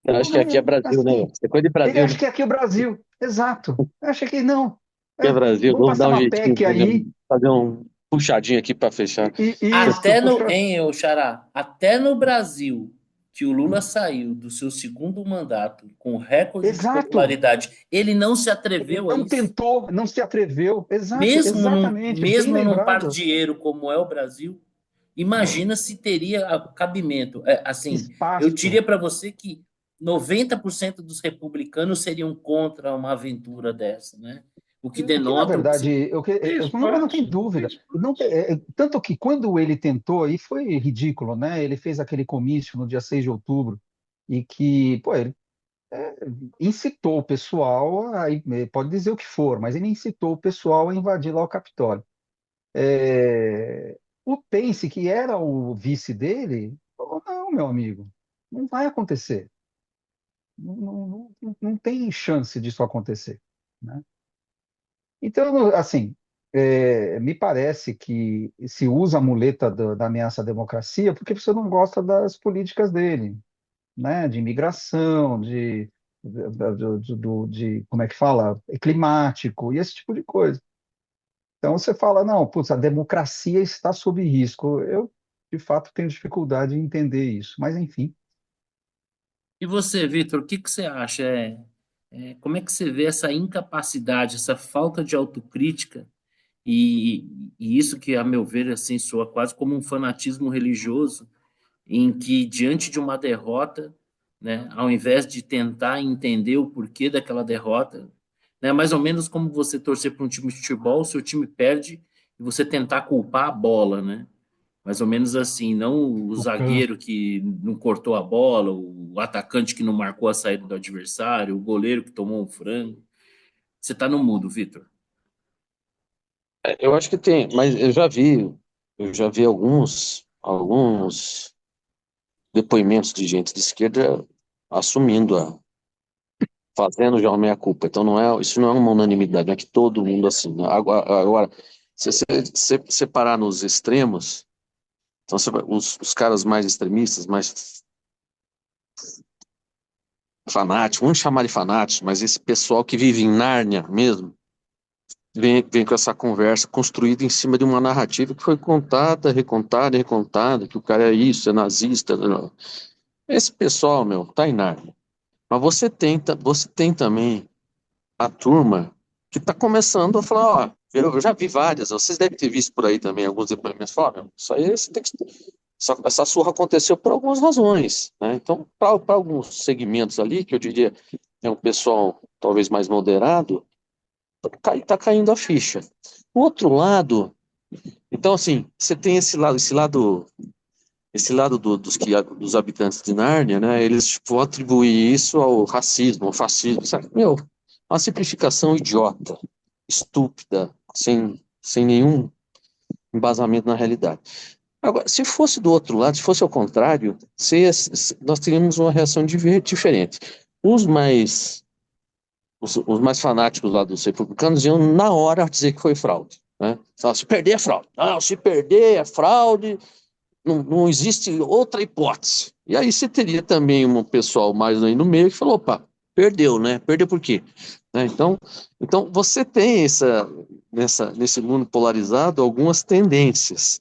Speaker 4: Eu acho que aqui é Brasil, né?
Speaker 3: Assim,
Speaker 4: Isso é coisa de
Speaker 3: ele
Speaker 4: Brasil, né?
Speaker 3: acha que aqui é o Brasil, exato. Acha que não.
Speaker 4: Aqui é Brasil.
Speaker 3: Vamos
Speaker 4: Vamos dar
Speaker 3: passar
Speaker 4: um
Speaker 3: uma
Speaker 4: jeitinho,
Speaker 3: PEC aí,
Speaker 4: fazer um puxadinho aqui para fechar.
Speaker 3: isso,
Speaker 1: Até no,
Speaker 3: puxa,
Speaker 1: hein, ô Xará, até no Brasil, que o Lula saiu do seu segundo mandato com recorde de
Speaker 3: exato.
Speaker 1: popularidade, ele não se
Speaker 3: Ele
Speaker 1: atreveu a
Speaker 3: não
Speaker 1: isso.
Speaker 3: tentou, não se atreveu, exato, exatamente, bem
Speaker 1: Mesmo num
Speaker 3: lembrado.
Speaker 1: pardieiro como é o Brasil, imagina se teria cabimento. É, assim, eu
Speaker 3: Espaço.
Speaker 1: diria para você que 90% dos republicanos seriam contra uma aventura dessa, né? O que
Speaker 3: Porque, na
Speaker 1: denota o que
Speaker 3: verdade,
Speaker 1: você...
Speaker 2: Tem
Speaker 3: não tem
Speaker 2: espaço, tem
Speaker 3: dúvida.
Speaker 2: espaço.
Speaker 3: Não, tanto que quando ele tentou, e foi ridículo, né? Ele fez aquele comício no dia 6 de outubro, e que, pô, ele incitou o pessoal, pode dizer o que for, mas ele incitou o pessoal a invadir lá o Capitólio. O Pence, que era o vice dele, falou, não, meu amigo, não vai acontecer. Não tem chance disso acontecer, né? Então, assim, me parece que se usa a muleta da ameaça à democracia porque você não gosta das políticas dele, né? De imigração, como é que fala? Climático e esse tipo de coisa. Então você fala, não, putz, a democracia está sob risco. Eu, de fato, tenho dificuldade em entender isso, mas enfim.
Speaker 1: E você, Vitor, o que que você acha? Como é que você vê essa incapacidade, essa falta de autocrítica e isso que, a meu ver, assim, soa quase como um fanatismo religioso, em que, diante de uma derrota, né, ao invés de tentar entender o porquê daquela derrota, né, mais ou menos como você torcer para um time de futebol, o seu time perde e você tentar culpar a bola, né? Mais ou menos assim, não o
Speaker 2: O campo.
Speaker 1: zagueiro que não cortou a bola, o atacante que não marcou a saída do adversário, o goleiro que tomou um frango. Você está no mudo, Vitor.
Speaker 4: Eu acho que tem, mas eu já vi alguns depoimentos de gente de esquerda assumindo fazendo já uma meia-culpa. Então isso não é uma unanimidade, não é que todo mundo assina. Agora, se você separar nos extremos, então os caras mais extremistas, mais fanáticos, vamos chamar de fanáticos, mas esse pessoal que vive em Nárnia mesmo, vem com essa conversa construída em cima de uma narrativa que foi contada, recontada, recontada, que o cara é isso, é nazista. Não. Esse pessoal, meu, tá em Nárnia. Mas você tem também a turma que está começando a falar, ó, eu já vi várias, vocês devem ter visto por aí também alguns depoimentos, falam, isso aí você tem que... essa surra aconteceu por algumas razões, né? Então, para alguns segmentos ali, que eu diria é um pessoal talvez mais moderado, tá caindo a ficha. O outro lado, então assim, você tem esse lado dos habitantes de Nárnia, né? Eles vão atribuir isso ao racismo, ao fascismo, sabe? Meu, uma simplificação idiota, estúpida, sem nenhum embasamento na realidade. Agora, se fosse do outro lado, se fosse ao contrário, nós teríamos uma reação diferente. Os mais, os mais fanáticos lá dos republicanos iam na hora dizer que foi fraude. né? Fala, se perder é fraude. Não, se perder é fraude, não existe outra hipótese. E aí você teria também um pessoal mais aí no meio que falou, opa, perdeu, né? Perdeu por quê? Né? Então você tem nesse mundo polarizado algumas tendências,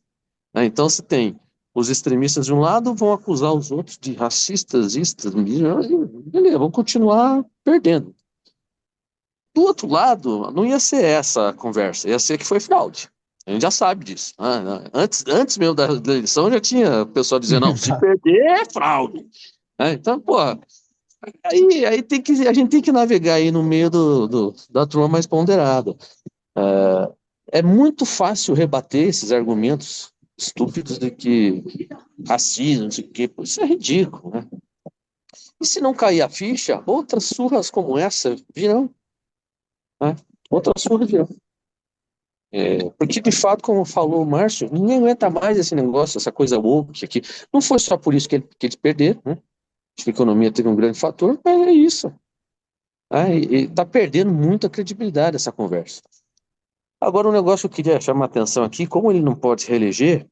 Speaker 4: né? Então você tem os extremistas de um lado vão acusar os outros de racistas, istas, beleza, vão continuar perdendo. Do outro lado, não ia ser essa a conversa, ia ser que foi fraude. A gente já sabe disso. Antes mesmo da eleição já tinha pessoal dizendo, não, se
Speaker 3: Tá.
Speaker 4: perder é fraude. Então, pô, aí a gente tem que navegar aí no meio da turma mais ponderada. É muito fácil rebater esses argumentos estúpidos de que racismo, não sei o quê, pô, isso é ridículo, né? E se não cair a ficha, outras surras como essa virão, né? Outras surras virão. Porque, de fato, como falou o Márcio, ninguém aguenta mais esse negócio, essa coisa woke aqui. Não foi só por isso que eles perderam, né? Acho que a economia teve um grande fator, mas é isso. E tá perdendo muita credibilidade essa conversa. Agora, um negócio que eu queria chamar a atenção aqui, como ele não pode se reeleger,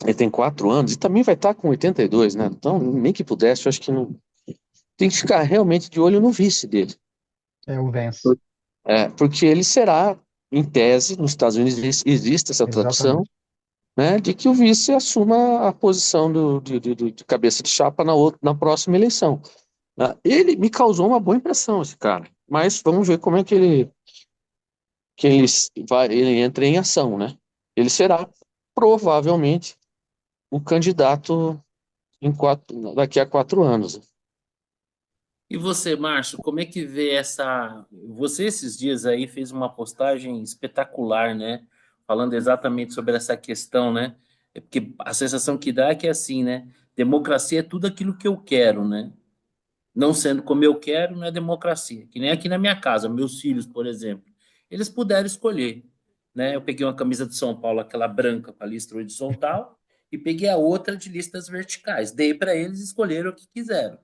Speaker 4: ele tem 4 anos e também vai estar com 82, né? Então, nem que pudesse, eu acho que não. Tem que ficar realmente de olho no vice dele.
Speaker 3: É o Vance.
Speaker 4: Porque ele será, em tese, nos Estados Unidos existe essa tradição,
Speaker 3: Exatamente.
Speaker 4: né, de que o vice assuma a posição de cabeça de chapa na próxima eleição. Ele me causou uma boa impressão, esse cara. Mas vamos ver como é ele entra em ação, né? Ele será provavelmente o candidato daqui a 4 anos.
Speaker 1: E você, Márcio, como é que vê essa. Você, esses dias aí, fez uma postagem espetacular, né? Falando exatamente sobre essa questão, né? É porque a sensação que dá é que é assim, né? Democracia é tudo aquilo que eu quero, né? Não sendo como eu quero, não é democracia. Que nem aqui na minha casa, meus filhos, por exemplo. Eles puderam escolher, né? Eu peguei uma camisa de São Paulo, aquela branca com a listra horizontal, e peguei a outra de listas verticais. Dei para eles escolherem o que quiseram,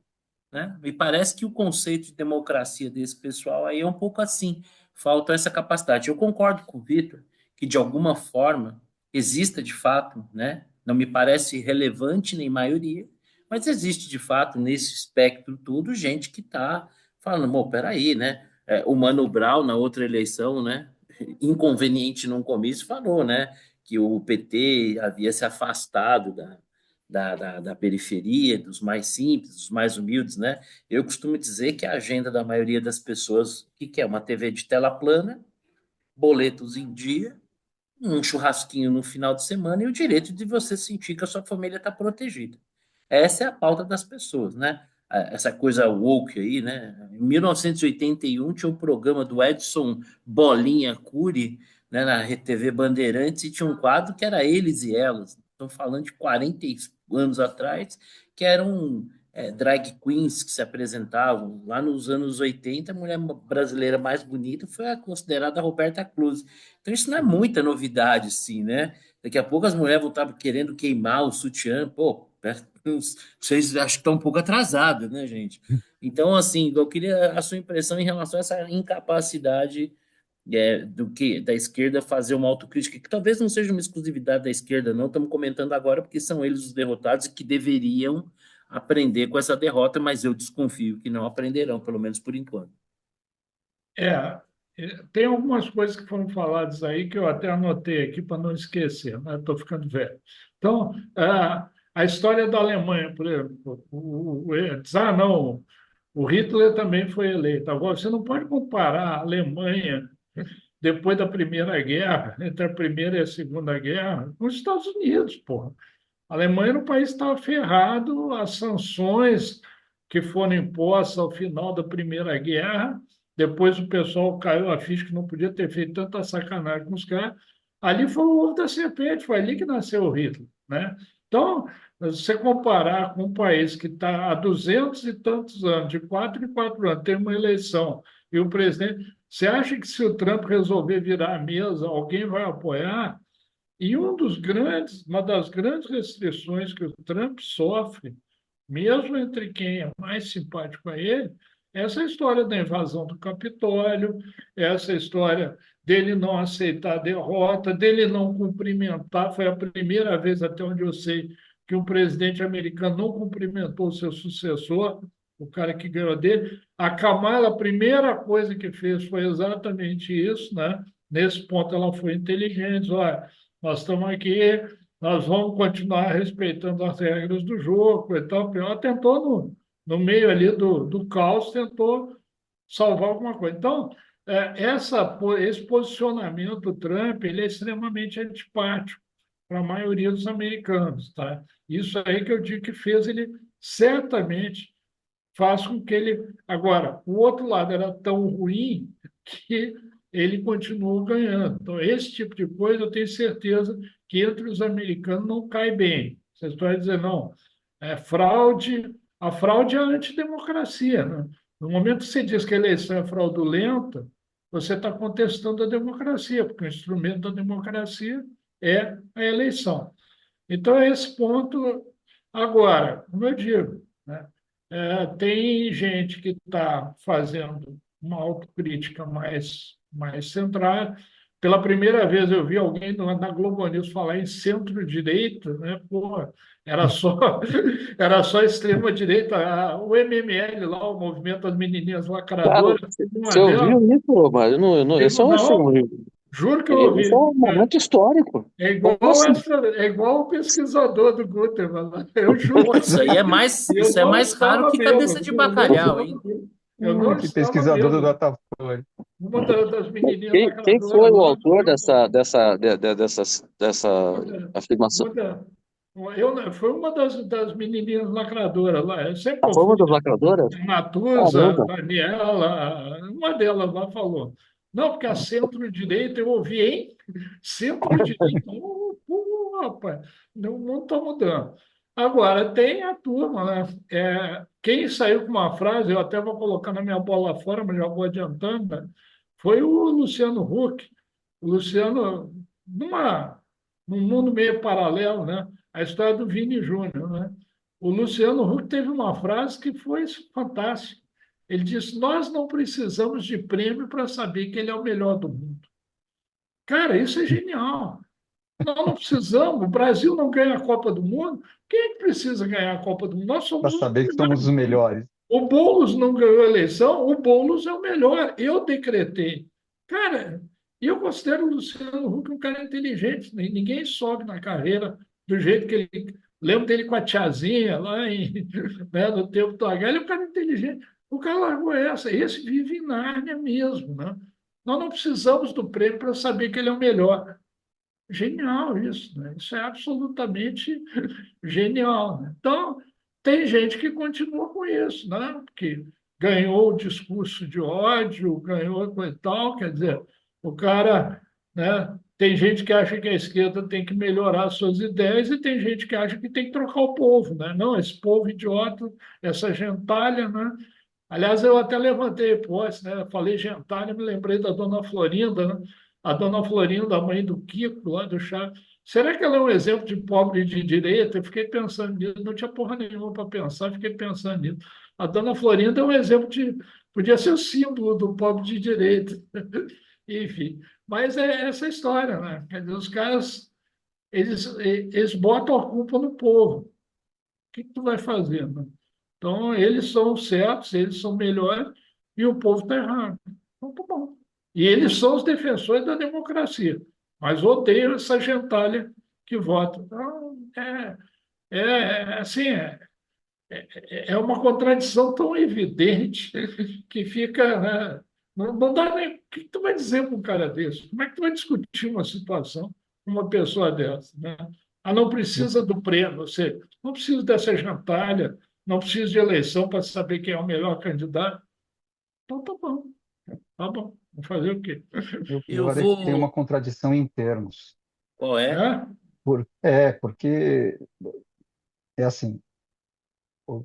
Speaker 1: né? Me parece que o conceito de democracia desse pessoal aí é um pouco assim, falta essa capacidade. Eu concordo com o Vitor que de alguma forma exista de fato, né? Não me parece relevante nem maioria, mas existe de fato nesse espectro todo gente que está falando, pô, peraí, né? O Mano Brown na outra eleição, né? Inconveniente num comício falou, né? Que o PT havia se afastado da periferia, dos mais simples, dos mais humildes, né? Eu costumo dizer que a agenda da maioria das pessoas, o que que é? Uma TV de tela plana, boletos em dia, um churrasquinho no final de semana e o direito de você sentir que a sua família está protegida. Essa é a pauta das pessoas, né? Essa coisa woke aí, né? Em 1981 tinha um programa do Edson Bolinha Cury, né, na RTV Bandeirantes, e tinha um quadro que era Eles e Elas. Estão falando de 40 anos atrás, que eram drag queens que se apresentavam. Lá nos anos 80, a mulher brasileira mais bonita foi a considerada Roberta Close. Então isso não é muita novidade, sim, né? Daqui a pouco as mulheres vão estar querendo queimar o sutiã. Pô, vocês acham que estão um pouco atrasados, né, gente? Então, assim, eu queria a sua impressão em relação a essa incapacidade do que da esquerda fazer uma autocrítica, que talvez não seja uma exclusividade da esquerda, não. Estamos comentando agora porque são eles os derrotados e que deveriam aprender com essa derrota, mas eu desconfio que não aprenderão, pelo menos por enquanto.
Speaker 2: É, tem algumas coisas que foram faladas aí que eu até anotei aqui para não esquecer, mas estou ficando velho. Então, a história da Alemanha, por exemplo, diz, não, o Hitler também foi eleito. Agora, você não pode comparar a Alemanha depois da Primeira Guerra, entre a Primeira e a Segunda Guerra, com os Estados Unidos, porra. A Alemanha era um país que estava ferrado, as sanções que foram impostas ao final da Primeira Guerra, depois o pessoal caiu a ficha que não podia ter feito tanta sacanagem com os caras. Ali foi o ovo da serpente, foi ali que nasceu o Hitler, né? Então, se você comparar com um país que está há 200 e tantos anos, de 4 em 4 anos, tem uma eleição e o presidente. Você acha que se o Trump resolver virar a mesa, alguém vai apoiar? E uma das grandes restrições que o Trump sofre, mesmo entre quem é mais simpático a ele, é essa história da invasão do Capitólio, essa história dele não aceitar a derrota, dele não cumprimentar. Foi a primeira vez, até onde eu sei, que um presidente americano não cumprimentou o seu sucessor, o cara que ganhou dele. A Kamala, a primeira coisa que fez foi exatamente isso, né? Nesse ponto, ela foi inteligente. Olha, nós estamos aqui, nós vamos continuar respeitando as regras do jogo e tal. Ela tentou, no meio ali do caos, tentou salvar alguma coisa. Então, esse posicionamento do Trump ele é extremamente antipático para a maioria dos americanos, tá? Isso aí que eu digo que fez ele certamente faz com que ele. Agora, o outro lado era tão ruim que ele continuou ganhando. Então, esse tipo de coisa eu tenho certeza que entre os americanos não cai bem. Vocês podem dizer, não, é fraude. A fraude é a antidemocracia, né? No momento que você diz que a eleição é fraudulenta, você está contestando a democracia, porque o instrumento da democracia é a eleição. Então, é esse ponto. Agora, como eu digo, né? Tem gente que está fazendo uma autocrítica mais centrada. Pela primeira vez eu vi alguém na Globo News falar em centro-direita, né? Pô, era só, era só extrema-direita. O MML lá, o Movimento das Menininhas
Speaker 4: Cara,
Speaker 2: Lacradoras, uma
Speaker 4: você
Speaker 2: delas,
Speaker 4: ouviu isso, mas esse é um,
Speaker 2: não, juro que eu
Speaker 4: esse é
Speaker 2: ouvi.
Speaker 4: um momento histórico.
Speaker 2: É
Speaker 4: Como
Speaker 2: igual
Speaker 4: assim?
Speaker 2: é igual o pesquisador do Guterman lá. Eu juro
Speaker 1: Pô,
Speaker 2: que eu
Speaker 1: isso é
Speaker 2: não
Speaker 1: mais raro
Speaker 2: estava
Speaker 1: que cabeça
Speaker 2: bêbado.
Speaker 1: de
Speaker 2: Eu não
Speaker 1: bacalhau,
Speaker 2: estava
Speaker 1: hein?
Speaker 2: bêbado. Eu não
Speaker 3: Que
Speaker 2: estava
Speaker 3: pesquisador do
Speaker 2: bêbado.
Speaker 3: Datafolha.
Speaker 2: Uma das menininhas
Speaker 4: Quem foi
Speaker 2: lacradoras
Speaker 4: o
Speaker 2: lá,
Speaker 4: autor dessa
Speaker 2: uma da,
Speaker 4: afirmação?
Speaker 2: uma da, foi uma das menininhas lacradoras lá. Eu sempre
Speaker 4: A forma
Speaker 2: confundo.
Speaker 4: das lacradoras?
Speaker 2: Natuza,
Speaker 4: Caramba.
Speaker 2: Daniela, uma delas lá falou. Não, porque a centro-direita eu ouvi, hein? Centro-direita. Rapaz, o mundo está mudando. Agora, tem a turma, né? Quem saiu com uma frase, eu até vou colocar na minha bola fora, mas já vou adiantando, né? Foi o Luciano Huck. O Luciano, num mundo meio paralelo, né? A história do Vini Júnior, né? O Luciano Huck teve uma frase que foi fantástica. Ele disse: Nós não precisamos de prêmio para saber que ele é o melhor do mundo. Cara, isso é genial. Nós não precisamos. O Brasil não ganha a Copa do Mundo. Quem é que precisa ganhar a Copa do Mundo? Nós
Speaker 3: Para
Speaker 2: somos os
Speaker 3: saber que somos
Speaker 2: melhores
Speaker 3: os
Speaker 2: do mundo.
Speaker 3: melhores.
Speaker 2: O Boulos não ganhou a eleição, o Boulos é o melhor. Eu decretei. Cara, eu considero o Luciano Huck um cara inteligente. Ninguém sobe na carreira do jeito que ele. Lembro dele com a tiazinha lá né, no tempo do H. Ele é um cara inteligente. O cara largou essa. Esse vive em Nárnia mesmo. Né? Nós não precisamos do prêmio para saber que ele é o melhor. Genial isso, né? Isso é absolutamente genial, né? Então, tem gente que continua com isso, né? Que ganhou o discurso de ódio, ganhou coisa e tal, quer dizer, o cara, né? Tem gente que acha que a esquerda tem que melhorar suas ideias e tem gente que acha que tem que trocar o povo, né? Não, esse povo idiota, essa gentalha, né? Aliás, eu até levantei hipótese, né? Falei gentalha, me lembrei da dona Florinda, né? A dona Florinda, a mãe do Kiko, lá do chá. Será que ela é um exemplo de pobre de direita? Eu fiquei pensando nisso, não tinha porra nenhuma para pensar, fiquei pensando nisso. A dona Florinda é um exemplo de. Podia ser o símbolo do pobre de direita. Enfim, mas é essa história, né? Quer dizer, os caras, eles botam a culpa no povo. O que tu vai fazer, né? Então, eles são certos, eles são melhores e o povo está errado. Então, tá bom. E eles são os defensores da democracia, mas odeiam essa gentalha que vota. Então, assim, é uma contradição tão evidente que fica. Né, não dá nem. O que tu vai dizer para um cara desse? Como é que tu vai discutir uma situação com uma pessoa dessa? Né? Ah, não precisa do prêmio, você não precisa dessa gentalha, não precisa de eleição para saber quem é o melhor candidato. Então tá bom, tá bom. Vou fazer o quê?
Speaker 3: E o
Speaker 1: Eu
Speaker 3: pior é que tem uma
Speaker 1: vou.
Speaker 3: contradição em termos.
Speaker 1: Qual é?
Speaker 2: É?
Speaker 3: Porque é assim, o-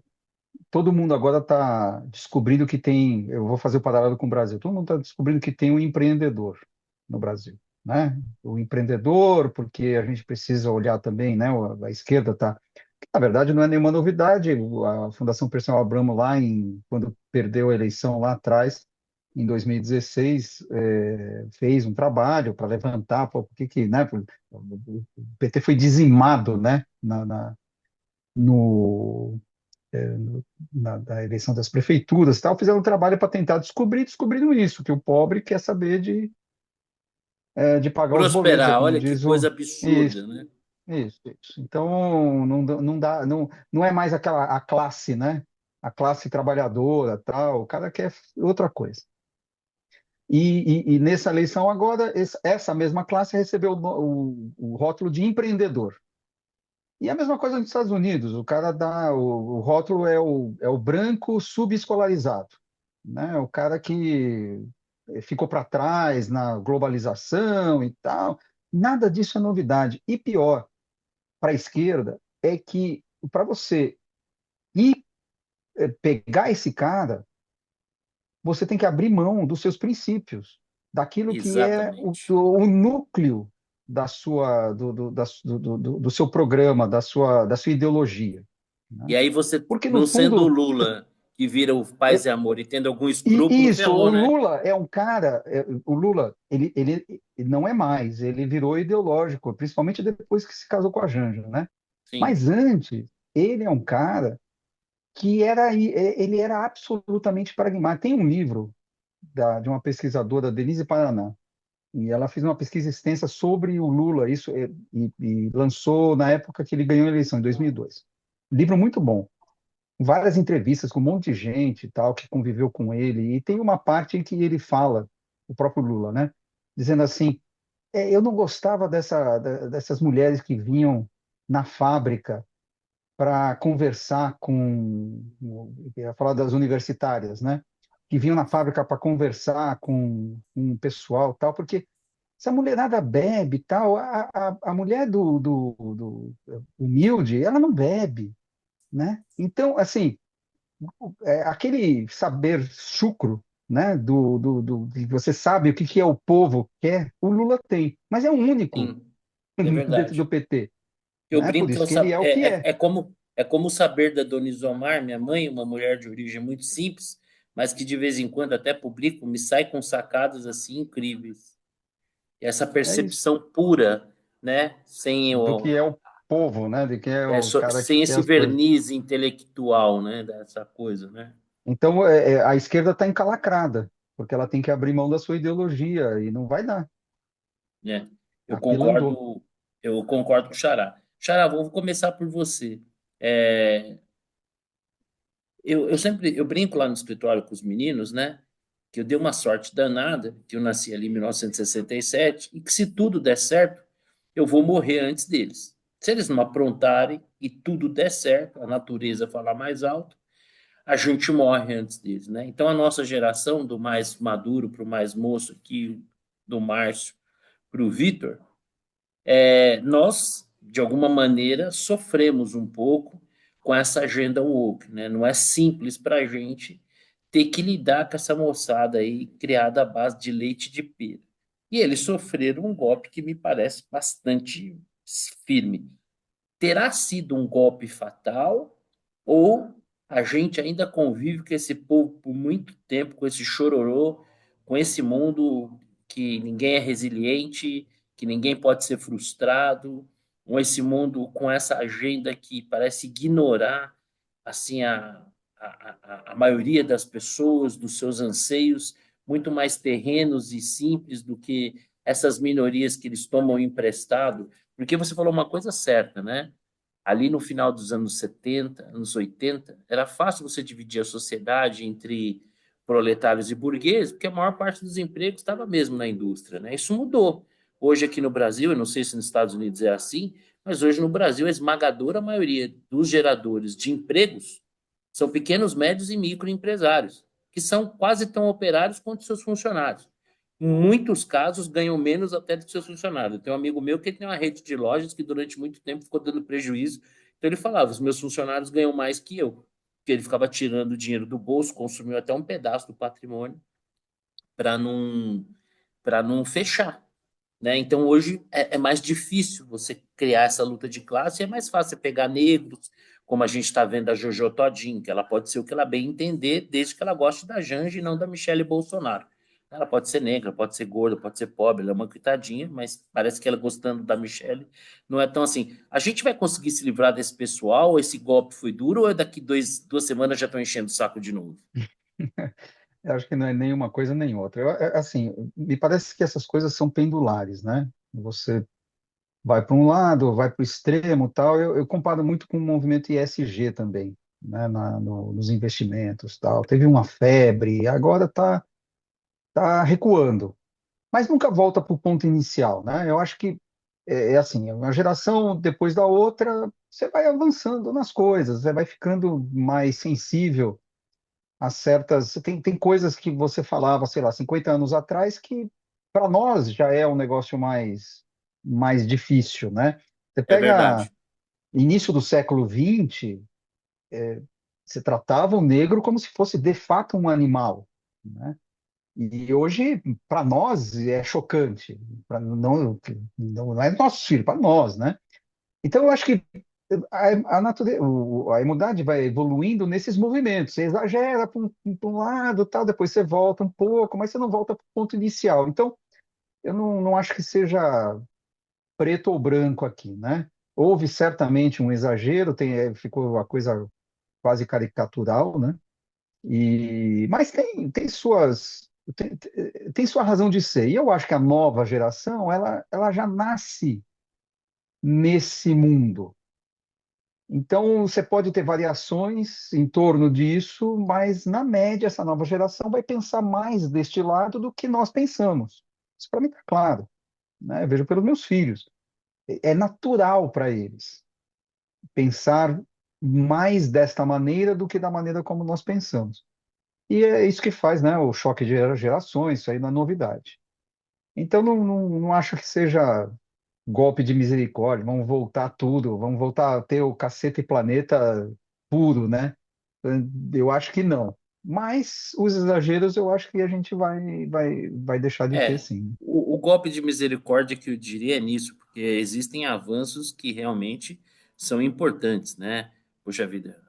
Speaker 3: todo mundo agora está descobrindo que tem, eu vou fazer o paralelo com o Brasil, todo mundo está descobrindo que tem um empreendedor no Brasil, né? O empreendedor, porque a gente precisa olhar também, né? A esquerda está, na verdade, não é nenhuma novidade. A Fundação Personnel Abramo lá quando perdeu a eleição lá atrás, em 2016, fez um trabalho para levantar, pô, por que que, né, o PT foi dizimado, né, no, na eleição das prefeituras e tal, fizeram um trabalho para tentar descobrindo isso, que o pobre quer saber de pagar os boletos, é
Speaker 1: Prosperar,
Speaker 3: como
Speaker 1: olha que
Speaker 3: diz
Speaker 1: coisa
Speaker 3: o... Isso,
Speaker 1: absurda, né?
Speaker 3: isso. Então, não é mais a classe, né? A classe trabalhadora, tal. O cara quer outra coisa. E nessa eleição agora, essa mesma classe recebeu o rótulo de empreendedor. E a mesma coisa nos Estados Unidos, o cara dá, o rótulo é o branco subescolarizado, né? O cara que ficou para trás na globalização e tal. Nada disso é novidade. E pior, para a esquerda, é que para você ir pegar esse cara, você tem que abrir mão dos seus princípios, daquilo que é
Speaker 1: Exatamente.
Speaker 3: o núcleo do seu programa, da sua ideologia,
Speaker 1: E
Speaker 3: né?
Speaker 1: aí você,
Speaker 3: Porque, no
Speaker 1: não sendo o
Speaker 3: fundo,
Speaker 1: Lula, que vira o paz
Speaker 3: é-
Speaker 1: e amor, e tendo algum
Speaker 3: e
Speaker 1: escrúpulo,
Speaker 3: isso,
Speaker 1: ferrou,
Speaker 3: o
Speaker 1: né?
Speaker 3: Lula é um cara, o Lula, ele não é mais, ele virou ideológico, principalmente depois que se casou com a Janja, né?
Speaker 1: Sim.
Speaker 3: Mas antes, ele é um cara que ele era absolutamente pragmático. Tem um livro de uma pesquisadora, Denise Paraná, e ela fez uma pesquisa extensa sobre o Lula, isso, e lançou na época que ele ganhou a eleição, em 2002. Livro muito bom. Várias entrevistas com um monte de gente e tal, que conviveu com ele, e tem uma parte em que ele fala, o próprio Lula, né? Dizendo assim, eu não gostava dessas mulheres que vinham na fábrica para conversar eu ia falar das universitárias, né? Que vinham na fábrica para conversar com o pessoal, tal, porque essa mulherada bebe, tal, a mulher do humilde, ela não bebe, né? Então, assim, aquele saber chucro, né? Que você sabe o que que é o povo quer, o Lula tem, mas é o único
Speaker 1: Sim, é
Speaker 3: dentro
Speaker 1: verdade.
Speaker 3: do PT,
Speaker 1: Eu
Speaker 3: né? Por
Speaker 1: brinco que
Speaker 3: isso que ele é o que é.
Speaker 1: é como o saber da Dona Isomar, minha mãe, uma mulher de origem muito simples, mas que de vez em quando até publico, me sai com sacadas assim incríveis. E essa
Speaker 3: É isso.
Speaker 1: percepção pura, né? Sem
Speaker 3: Do que é o povo, né? De que é o cara que
Speaker 1: sem
Speaker 3: quer
Speaker 1: esse
Speaker 3: as coisas.
Speaker 1: verniz intelectual, né? Dessa coisa, né?
Speaker 3: Então, a esquerda está encalacrada, porque ela tem que abrir mão da sua ideologia e não vai dar.
Speaker 1: É,
Speaker 3: A fila andou.
Speaker 1: eu concordo com o Xará. Xará, vou começar por você. É, eu brinco lá no escritório com os meninos, né? Que eu dei uma sorte danada, que eu nasci ali em 1967, e que se tudo der certo, eu vou morrer antes deles. Se eles não aprontarem e tudo der certo, a natureza falar mais alto, a gente morre antes deles, né? Então a nossa geração, do mais maduro para o mais moço aqui, do Márcio para o Vitor, nós, de alguma maneira, sofremos um pouco com essa agenda woke, né? Não é simples para a gente ter que lidar com essa moçada aí criada à base de leite de pera. E eles sofreram um golpe que me parece bastante firme. Terá sido um golpe fatal ou a gente ainda convive com esse povo por muito tempo, com esse chororô, com esse mundo que ninguém é resiliente, que ninguém pode ser frustrado, com esse mundo com essa agenda que parece ignorar assim a maioria das pessoas, dos seus anseios, muito mais terrenos e simples do que essas minorias que eles tomam emprestado. Porque você falou uma coisa certa, né? Ali no final dos anos 70, anos 80, era fácil você dividir a sociedade entre proletários e burgueses, porque a maior parte dos empregos estava mesmo na indústria, né? Isso mudou. Hoje aqui no Brasil, eu não sei se nos Estados Unidos é assim, mas hoje no Brasil a esmagadora maioria dos geradores de empregos são pequenos, médios e microempresários, que são quase tão operários quanto seus funcionários. Em muitos casos, ganham menos até do que seus funcionários. Eu tenho um amigo meu que tem uma rede de lojas que durante muito tempo ficou dando prejuízo. Então ele falava: os meus funcionários ganham mais que eu. Porque ele ficava tirando o dinheiro do bolso, consumiu até um pedaço do patrimônio para não fechar. Né? Então hoje é mais difícil você criar essa luta de classe, é mais fácil você pegar negros, como a gente está vendo a Jojo Todinho, que ela pode ser o que ela bem entender, desde que ela goste da Janja e não da Michelle Bolsonaro. Ela pode ser negra, pode ser gorda, pode ser pobre, ela é uma coitadinha, mas parece que ela gostando da Michelle não é tão assim. A gente vai conseguir se livrar desse pessoal? Esse golpe foi duro ou é daqui 2 semanas já estão enchendo o saco de novo?
Speaker 3: Eu acho que não é nem uma coisa nem outra. Assim, me parece que essas coisas são pendulares, né? Você vai para um lado, vai para o extremo, tal. Eu comparo muito com o movimento ISG também, né? Nos investimentos, tal. Teve uma febre, agora tá recuando, mas nunca volta para o ponto inicial, né? Eu acho que é assim, uma geração depois da outra, você vai avançando nas coisas, você vai ficando mais sensível a certas. Tem coisas que você falava, sei lá, 50 anos atrás, que para nós já é um negócio mais difícil, né? Você
Speaker 1: É
Speaker 3: pega
Speaker 1: verdade.
Speaker 3: início do século XX, você tratava o negro como se fosse de fato um animal, né? E hoje, para nós, é chocante. Não é nosso filho, para nós, né? Então, eu acho que a natureza, a humanidade vai evoluindo nesses movimentos. Você exagera para um lado, tal, depois você volta um pouco, mas você não volta para o ponto inicial. Então, eu não acho que seja preto ou branco aqui, né? Houve certamente um exagero, ficou a coisa quase caricatural, né? Mas tem sua razão de ser. E eu acho que a nova geração, ela já nasce nesse mundo. Então, você pode ter variações em torno disso, mas, na média, essa nova geração vai pensar mais deste lado do que nós pensamos. Isso para mim está claro, né? Eu vejo pelos meus filhos. É natural para eles pensar mais desta maneira do que da maneira como nós pensamos. E é isso que faz, né, o choque de gerações, isso aí não é novidade. Então, não acho que seja golpe de misericórdia, vamos voltar tudo, vamos voltar a ter o Caceta e Planeta puro, né? Eu acho que não. Mas os exageros eu acho que a gente vai deixar de ter,
Speaker 1: É,
Speaker 3: sim.
Speaker 1: o golpe de misericórdia que eu diria é nisso, porque existem avanços que realmente são importantes, né? Poxa vida,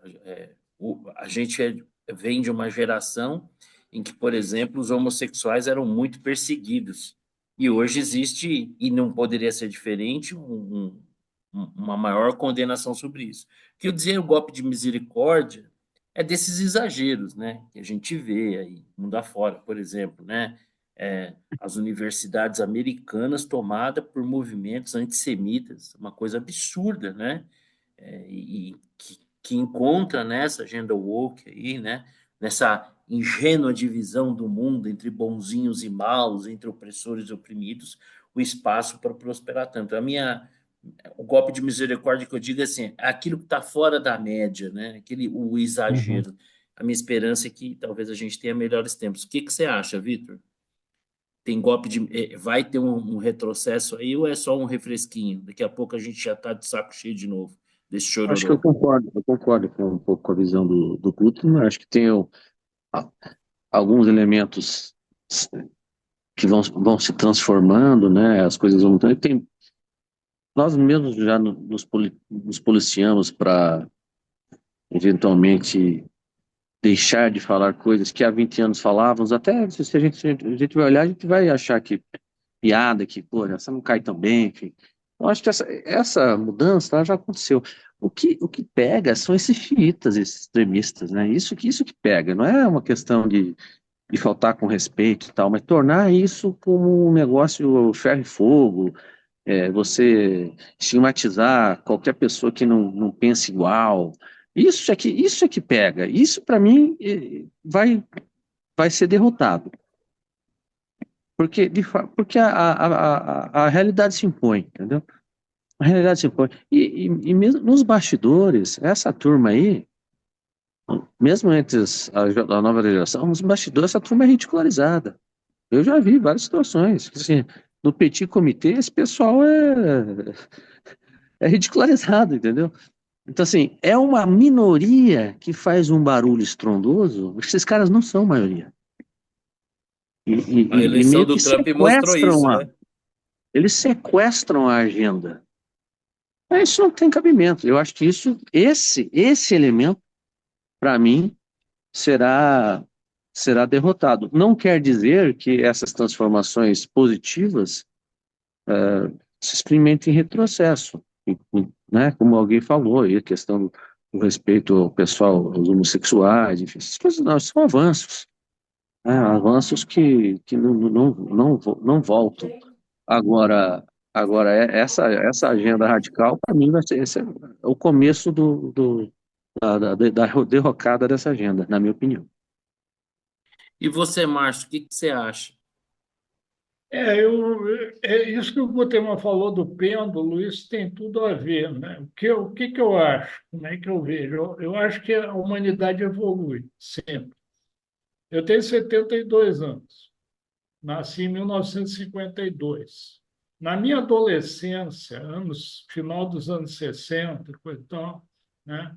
Speaker 1: a gente vem de uma geração em que, por exemplo, os homossexuais eram muito perseguidos. E hoje existe, e não poderia ser diferente, uma maior condenação sobre isso. O que eu dizer o golpe de misericórdia é desses exageros, né? Que a gente vê aí, mundo afora, por exemplo, né? As universidades americanas tomadas por movimentos antissemitas, uma coisa absurda, né? E que encontra nessa agenda woke aí, né? Nessa ingênua divisão do mundo entre bonzinhos e maus, entre opressores e oprimidos, o espaço para prosperar tanto. O golpe de misericórdia que eu digo é assim, é aquilo que está fora da média, né? O
Speaker 3: Uhum.
Speaker 1: exagero. A minha esperança é que talvez a gente tenha melhores tempos. O que que você acha, Vitor? Tem golpe de. Vai ter um retrocesso aí ou é só um refresquinho? Daqui a pouco a gente já está de saco cheio de novo desse
Speaker 4: Acho que
Speaker 1: chororô.
Speaker 4: eu concordo com um pouco com a visão do Putin. Acho que tem a- alguns elementos que vão se transformando, né? As coisas vão mudando. Nós mesmos já nos policiamos para eventualmente deixar de falar coisas que há 20 anos falávamos. Até se a gente vai olhar, a gente vai achar que piada, que, pô, essa não cai tão bem, enfim. Eu acho que essa mudança ela já aconteceu. O que pega são esses xiitas, esses extremistas, né? Isso que pega. Não é uma questão de faltar com respeito e tal, mas tornar isso como um negócio ferro e fogo, você estigmatizar qualquer pessoa que não pensa igual. Isso é que pega. Isso, para mim, vai ser derrotado. Porque a realidade se impõe, entendeu? A realidade se impõe. E mesmo nos bastidores, essa turma aí, mesmo entre a nova geração, nos bastidores, essa turma é ridicularizada. Eu já vi várias situações. Assim, no petit comité, esse pessoal é ridicularizado, entendeu? Então, assim, é uma minoria que faz um barulho estrondoso, esses caras não são maioria. E,
Speaker 1: A
Speaker 4: e
Speaker 1: eleição
Speaker 4: meio
Speaker 1: do
Speaker 4: que
Speaker 1: Trump mostrou
Speaker 4: sequestram
Speaker 1: isso, né?
Speaker 4: eles sequestram a agenda. Isso não tem cabimento. Eu acho que esse elemento, para mim, será, será derrotado. Não quer dizer que essas transformações positivas se experimentem em retrocesso, né? Como alguém falou, aí, a questão do respeito ao pessoal, aos homossexuais, enfim, essas coisas não, são avanços, né? Avanços que não voltam. Agora, essa agenda radical, para mim, vai ser esse é o começo da derrocada dessa agenda, na minha opinião.
Speaker 1: E você, Márcio, o que que você acha?
Speaker 2: É isso que o Guterman falou do pêndulo, isso tem tudo a ver, né? O que eu acho? Como é que eu vejo? Eu acho que a humanidade evolui sempre. Eu tenho 72 anos, nasci em 1952. Na minha adolescência, final dos anos 60, coisa e tal, né?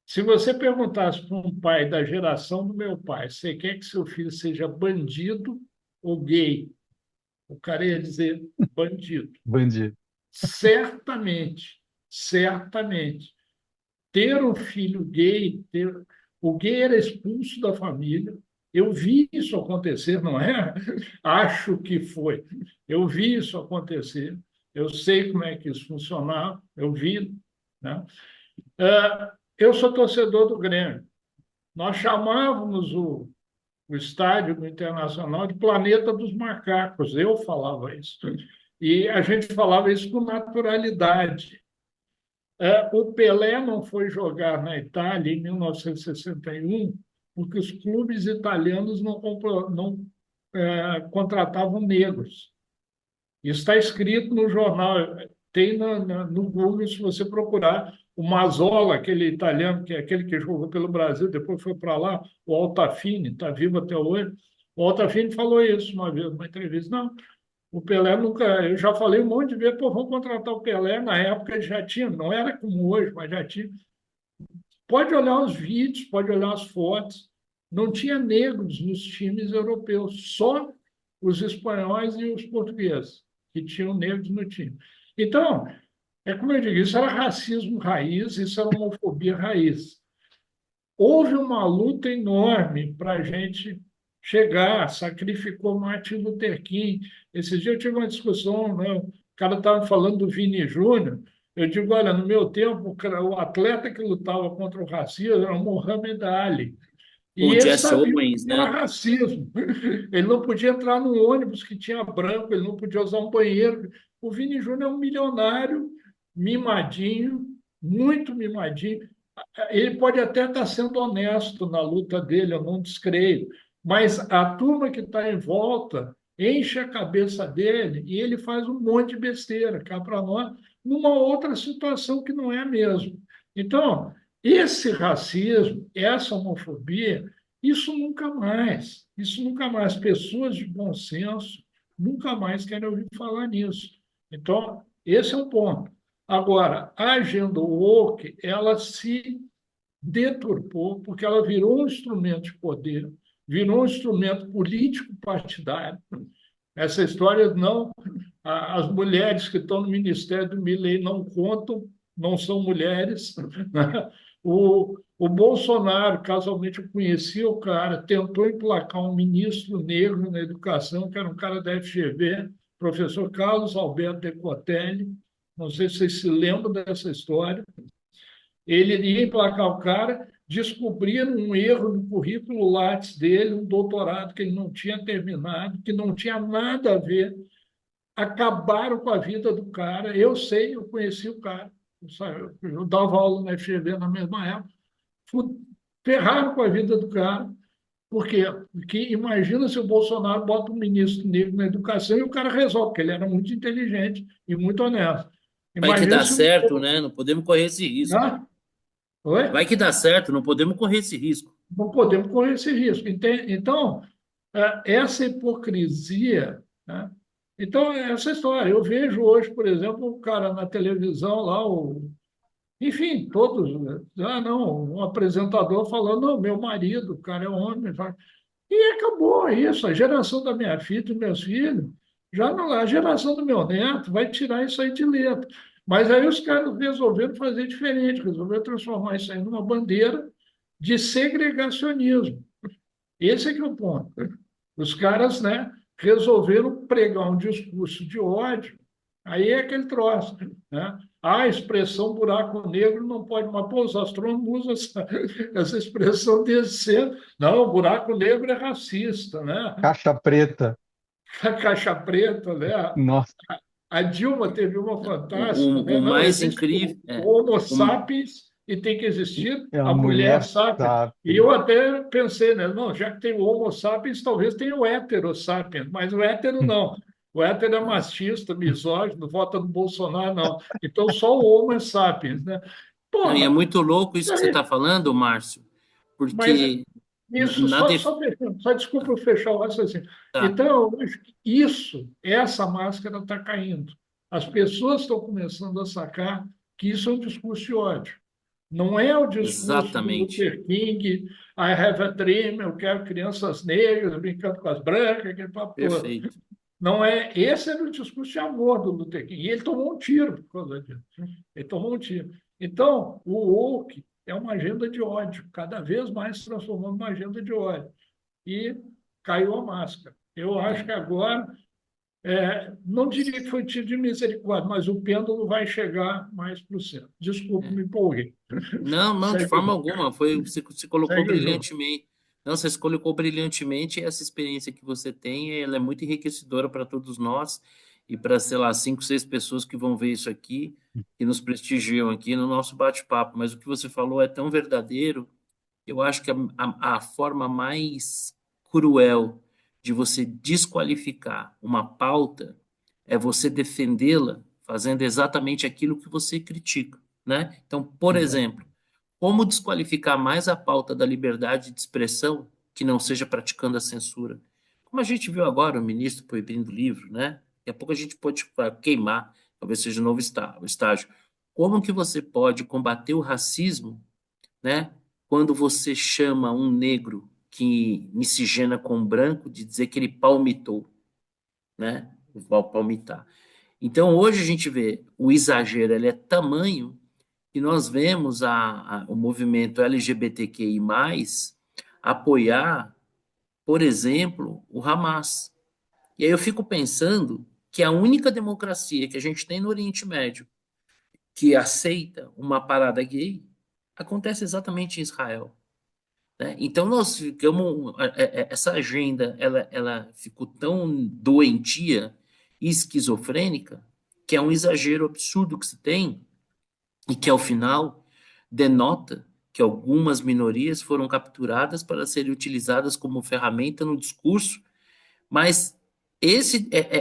Speaker 2: Se você perguntasse para um pai da geração do meu pai, você quer que seu filho seja bandido ou gay? O cara ia dizer bandido.
Speaker 3: Bandido.
Speaker 2: Certamente, certamente. Ter um filho gay, o gay era expulso da família. Eu vi isso acontecer, não é? Acho que foi. Eu vi isso acontecer. Eu sei como é que isso funcionava. Eu vi, né? Eu sou torcedor do Grêmio. Nós chamávamos o estádio do Internacional de Planeta dos Macacos. Eu falava isso. E a gente falava isso com naturalidade. O Pelé não foi jogar na Itália em 1961 porque os clubes italianos não contratavam negros. Isso está escrito no jornal, tem no Google, se você procurar. O Mazzola, aquele italiano, que é aquele que jogou pelo Brasil, depois foi para lá, o Altafini, está vivo até hoje. O Altafini falou isso uma vez numa entrevista. Não, o Pelé nunca. Eu já falei um monte de vezes, pô, vamos contratar o Pelé. Na época ele já tinha, não era como hoje, mas já tinha. Pode olhar os vídeos, pode olhar as fotos. Não tinha negros nos times europeus, só os espanhóis e os portugueses, que tinham negros no time. Então, é como eu digo, isso era racismo raiz, isso era homofobia raiz. Houve uma luta enorme para a gente chegar, sacrificou Martin Luther King. Esses dias eu tive uma discussão, né? O cara estava falando do Vini Júnior. Eu digo, olha, no meu tempo, o atleta que lutava contra o racismo era o Muhammad Ali. E
Speaker 1: O
Speaker 2: ele
Speaker 1: Jesse
Speaker 2: sabia o
Speaker 1: Owens,
Speaker 2: que era
Speaker 1: né?
Speaker 2: racismo. Ele não podia entrar num ônibus que tinha branco, ele não podia usar um banheiro. O Vini Júnior é um milionário, mimadinho, muito mimadinho. Ele pode até estar sendo honesto na luta dele, eu não descreio, mas a turma que está em volta enche a cabeça dele e ele faz um monte de besteira cá para nós, numa outra situação que não é a mesma. Então, esse racismo, essa homofobia, isso nunca mais, pessoas de bom senso nunca mais querem ouvir falar nisso. Então, esse é um ponto. Agora, a agenda woke, ela se deturpou porque ela virou um instrumento de poder, virou um instrumento político partidário. Essa história não, as mulheres que estão no Ministério do Milei não contam, não são mulheres. Né? O Bolsonaro, casualmente eu conheci o cara, tentou emplacar um ministro negro na educação, que era um cara da FGV, professor Carlos Alberto Decotelli. Não sei se vocês se lembram dessa história. Ele ia emplacar o cara, descobriram um erro no currículo Lattes dele, um doutorado que ele não tinha terminado, que não tinha nada a ver, acabaram com a vida do cara. Eu sei, eu conheci o cara, eu dava aula na FGV na mesma época, ferraram com a vida do cara. Por quê? Porque imagina se o Bolsonaro bota um ministro negro na educação e o cara resolve, porque ele era muito inteligente e muito honesto.
Speaker 1: Vai que
Speaker 2: Imagina
Speaker 1: dá
Speaker 2: se
Speaker 1: certo,
Speaker 2: o.
Speaker 1: né? Não podemos correr esse risco.
Speaker 2: Né? Oi?
Speaker 1: Vai que dá certo, não podemos correr esse risco.
Speaker 2: Não podemos correr esse risco. Então, essa hipocrisia, né? Então, essa história. Eu vejo hoje, por exemplo, o cara na televisão lá, enfim, todos, né? Não, um apresentador falando, não, meu marido, o cara é homem. E acabou isso. A geração da minha filha, dos meus filhos, já não, a geração do meu neto vai tirar isso aí de letra. Mas aí os caras resolveram fazer diferente, resolveram transformar isso aí numa bandeira de segregacionismo. Esse é que é o ponto. Os caras, né, resolveram pregar um discurso de ódio. Aí é aquele troço, né? A expressão buraco negro não pode, mas pô, os astrônomos usam essa expressão desde cedo. Não, buraco negro é racista, né?
Speaker 3: Caixa preta.
Speaker 2: A caixa preta, né?
Speaker 3: Nossa,
Speaker 2: A Dilma teve uma fantástica, né?
Speaker 1: O
Speaker 2: Não,
Speaker 1: mais
Speaker 2: existe
Speaker 1: incrível
Speaker 2: o Homo
Speaker 1: o,
Speaker 2: sapiens e tem que existir
Speaker 3: é a
Speaker 2: a mulher
Speaker 3: mulher
Speaker 2: sapiens. E
Speaker 3: sabe.
Speaker 2: eu até pensei, né? Não, já que tem o Homo sapiens, talvez tenha o hétero sapiens, mas o hétero não. O hétero é machista, misógino, vota no Bolsonaro, não. Então só o Homo sapiens, né?
Speaker 1: não, e é
Speaker 2: Porra,
Speaker 1: muito louco isso que você está falando, Márcio,
Speaker 2: mas
Speaker 1: porque
Speaker 2: isso,
Speaker 1: na def...
Speaker 2: só desculpa eu fechar o raciocínio.
Speaker 1: tá,
Speaker 2: Então, eu acho que essa máscara está caindo. As pessoas estão começando a sacar que isso é um discurso de ódio. Não é o discurso do
Speaker 1: exatamente,
Speaker 2: Luther King, I have a dream, eu quero crianças negras brincando com as brancas, aquele papo todo.
Speaker 1: perfeito.
Speaker 2: Não é, esse era o discurso de amor do Luther King. E ele tomou um tiro por causa disso. Ele tomou um tiro. Então, o woke é uma agenda de ódio, cada vez mais se transformando numa agenda de ódio. E caiu a máscara. Eu acho que agora, não diria que foi tiro de misericórdia, mas o pêndulo vai chegar mais para o centro. Desculpe,
Speaker 1: É.
Speaker 2: me empolguei.
Speaker 1: Não, não, de
Speaker 2: Segue o
Speaker 1: forma
Speaker 2: jogo.
Speaker 1: alguma. Você colocou
Speaker 2: Segue o jogo.
Speaker 1: brilhantemente. Não, você colocou brilhantemente, e essa experiência que você tem, ela é muito enriquecedora para todos nós e para, sei lá, cinco, seis pessoas que vão ver isso aqui e nos prestigiam aqui no nosso bate-papo. Mas o que você falou é tão verdadeiro. Eu acho que a forma mais cruel de você desqualificar uma pauta é você defendê-la fazendo exatamente aquilo que você critica, né? Então, por
Speaker 2: Exato.
Speaker 1: exemplo, como desqualificar mais a pauta da liberdade de expressão que não seja praticando a censura? Como a gente viu agora o ministro proibindo o livro, né? Daqui a pouco a gente pode queimar, talvez seja o novo estágio. Como que você pode combater o racismo, né? Quando você chama um negro que miscigena com um branco de dizer que ele palmitou, né? Palmitar. Então hoje a gente vê o exagero, ele é tamanho que nós vemos o movimento LGBTQI+, apoiar, por exemplo, o Hamas. E aí eu fico pensando que a única democracia que a gente tem no Oriente Médio que aceita uma parada gay acontece exatamente em Israel, né? Então nós ficamos essa agenda ela ficou tão doentia e esquizofrênica que é um exagero absurdo que se tem e que ao final denota que algumas minorias foram capturadas para serem utilizadas como ferramenta no discurso, mas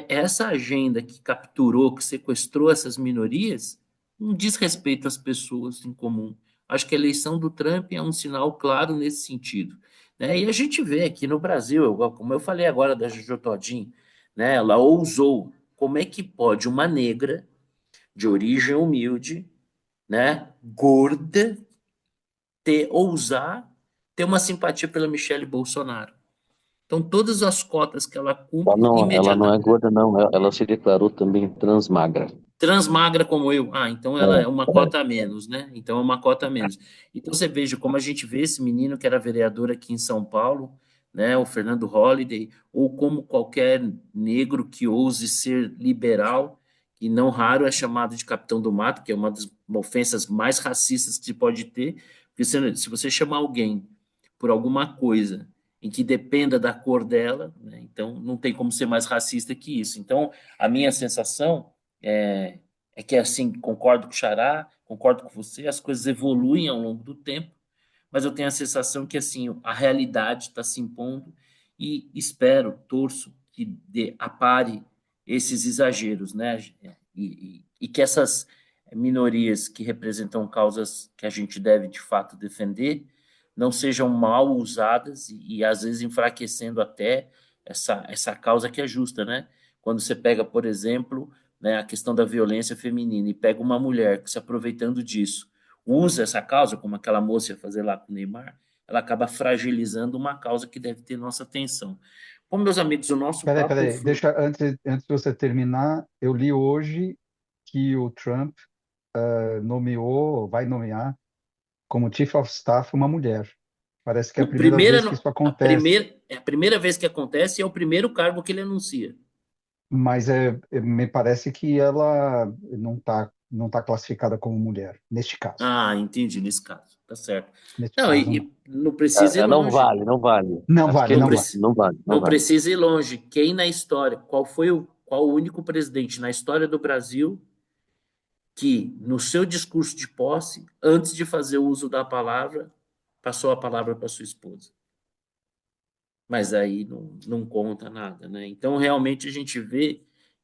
Speaker 1: essa agenda que capturou, que sequestrou essas minorias, não diz respeito às pessoas em comum. Acho que a eleição do Trump é um sinal claro nesse sentido, né? E a gente vê aqui no Brasil, como eu falei agora da Jojo Todinho, né? Ela ousou. Como é que pode uma negra de origem humilde, né, gorda, ousar ter uma simpatia pela Michelle Bolsonaro? Então, todas as cotas que ela cumpre,
Speaker 4: Ela não é
Speaker 1: imediatamente.
Speaker 4: gorda, não. Ela se declarou também transmagra.
Speaker 1: Transmagra como eu. Ah, então ela é uma cota a menos, né? Então é uma cota a menos. Então você veja como a gente vê esse menino que era vereador aqui em São Paulo, né? O Fernando Holliday, ou como qualquer negro que ouse ser liberal, e não raro é chamado de capitão do mato, que é uma das ofensas mais racistas que se pode ter, porque se você chamar alguém por alguma coisa em que dependa da cor dela, né? Então não tem como ser mais racista que isso. Então, a minha sensação é, é que, assim, concordo com o Xará, concordo com você, as coisas evoluem ao longo do tempo, mas eu tenho a sensação que, assim, a realidade está se impondo e espero, torço que apare esses exageros, né? E que essas minorias que representam causas que a gente deve, de fato, defender, não sejam mal usadas às vezes, enfraquecendo até essa causa que é justa, né? Quando você pega, por exemplo, né, a questão da violência feminina e pega uma mulher que se aproveitando disso, usa essa causa, como aquela moça ia fazer lá com o Neymar, ela acaba fragilizando uma causa que deve ter nossa atenção. Bom, meus amigos, o nosso papo
Speaker 3: Peraí,
Speaker 1: flui.
Speaker 3: deixa, antes de você terminar, eu li hoje que o Trump vai nomear como Chief of Staff uma mulher. Parece que é a
Speaker 1: O
Speaker 3: primeira
Speaker 1: primeira,
Speaker 3: vez que isso acontece,
Speaker 1: é a primeira vez que acontece e é o primeiro cargo que ele anuncia.
Speaker 3: mas me parece que ela não tá classificada como mulher, neste caso.
Speaker 1: Ah, entendi, nesse caso. Tá certo.
Speaker 3: Neste
Speaker 1: Não,
Speaker 3: caso, não.
Speaker 1: e não precisa ir
Speaker 4: Não
Speaker 1: longe.
Speaker 4: vale, não vale.
Speaker 3: Não
Speaker 4: Acho
Speaker 3: vale,
Speaker 4: que
Speaker 1: Não,
Speaker 3: não vale.
Speaker 4: não vale, não
Speaker 1: não
Speaker 4: vale.
Speaker 1: precisa ir longe. Quem na história, qual o único presidente na história do Brasil que, no seu discurso de posse, antes de fazer o uso da palavra, passou a palavra para sua esposa? Mas aí não conta nada, né? Então, realmente, a gente vê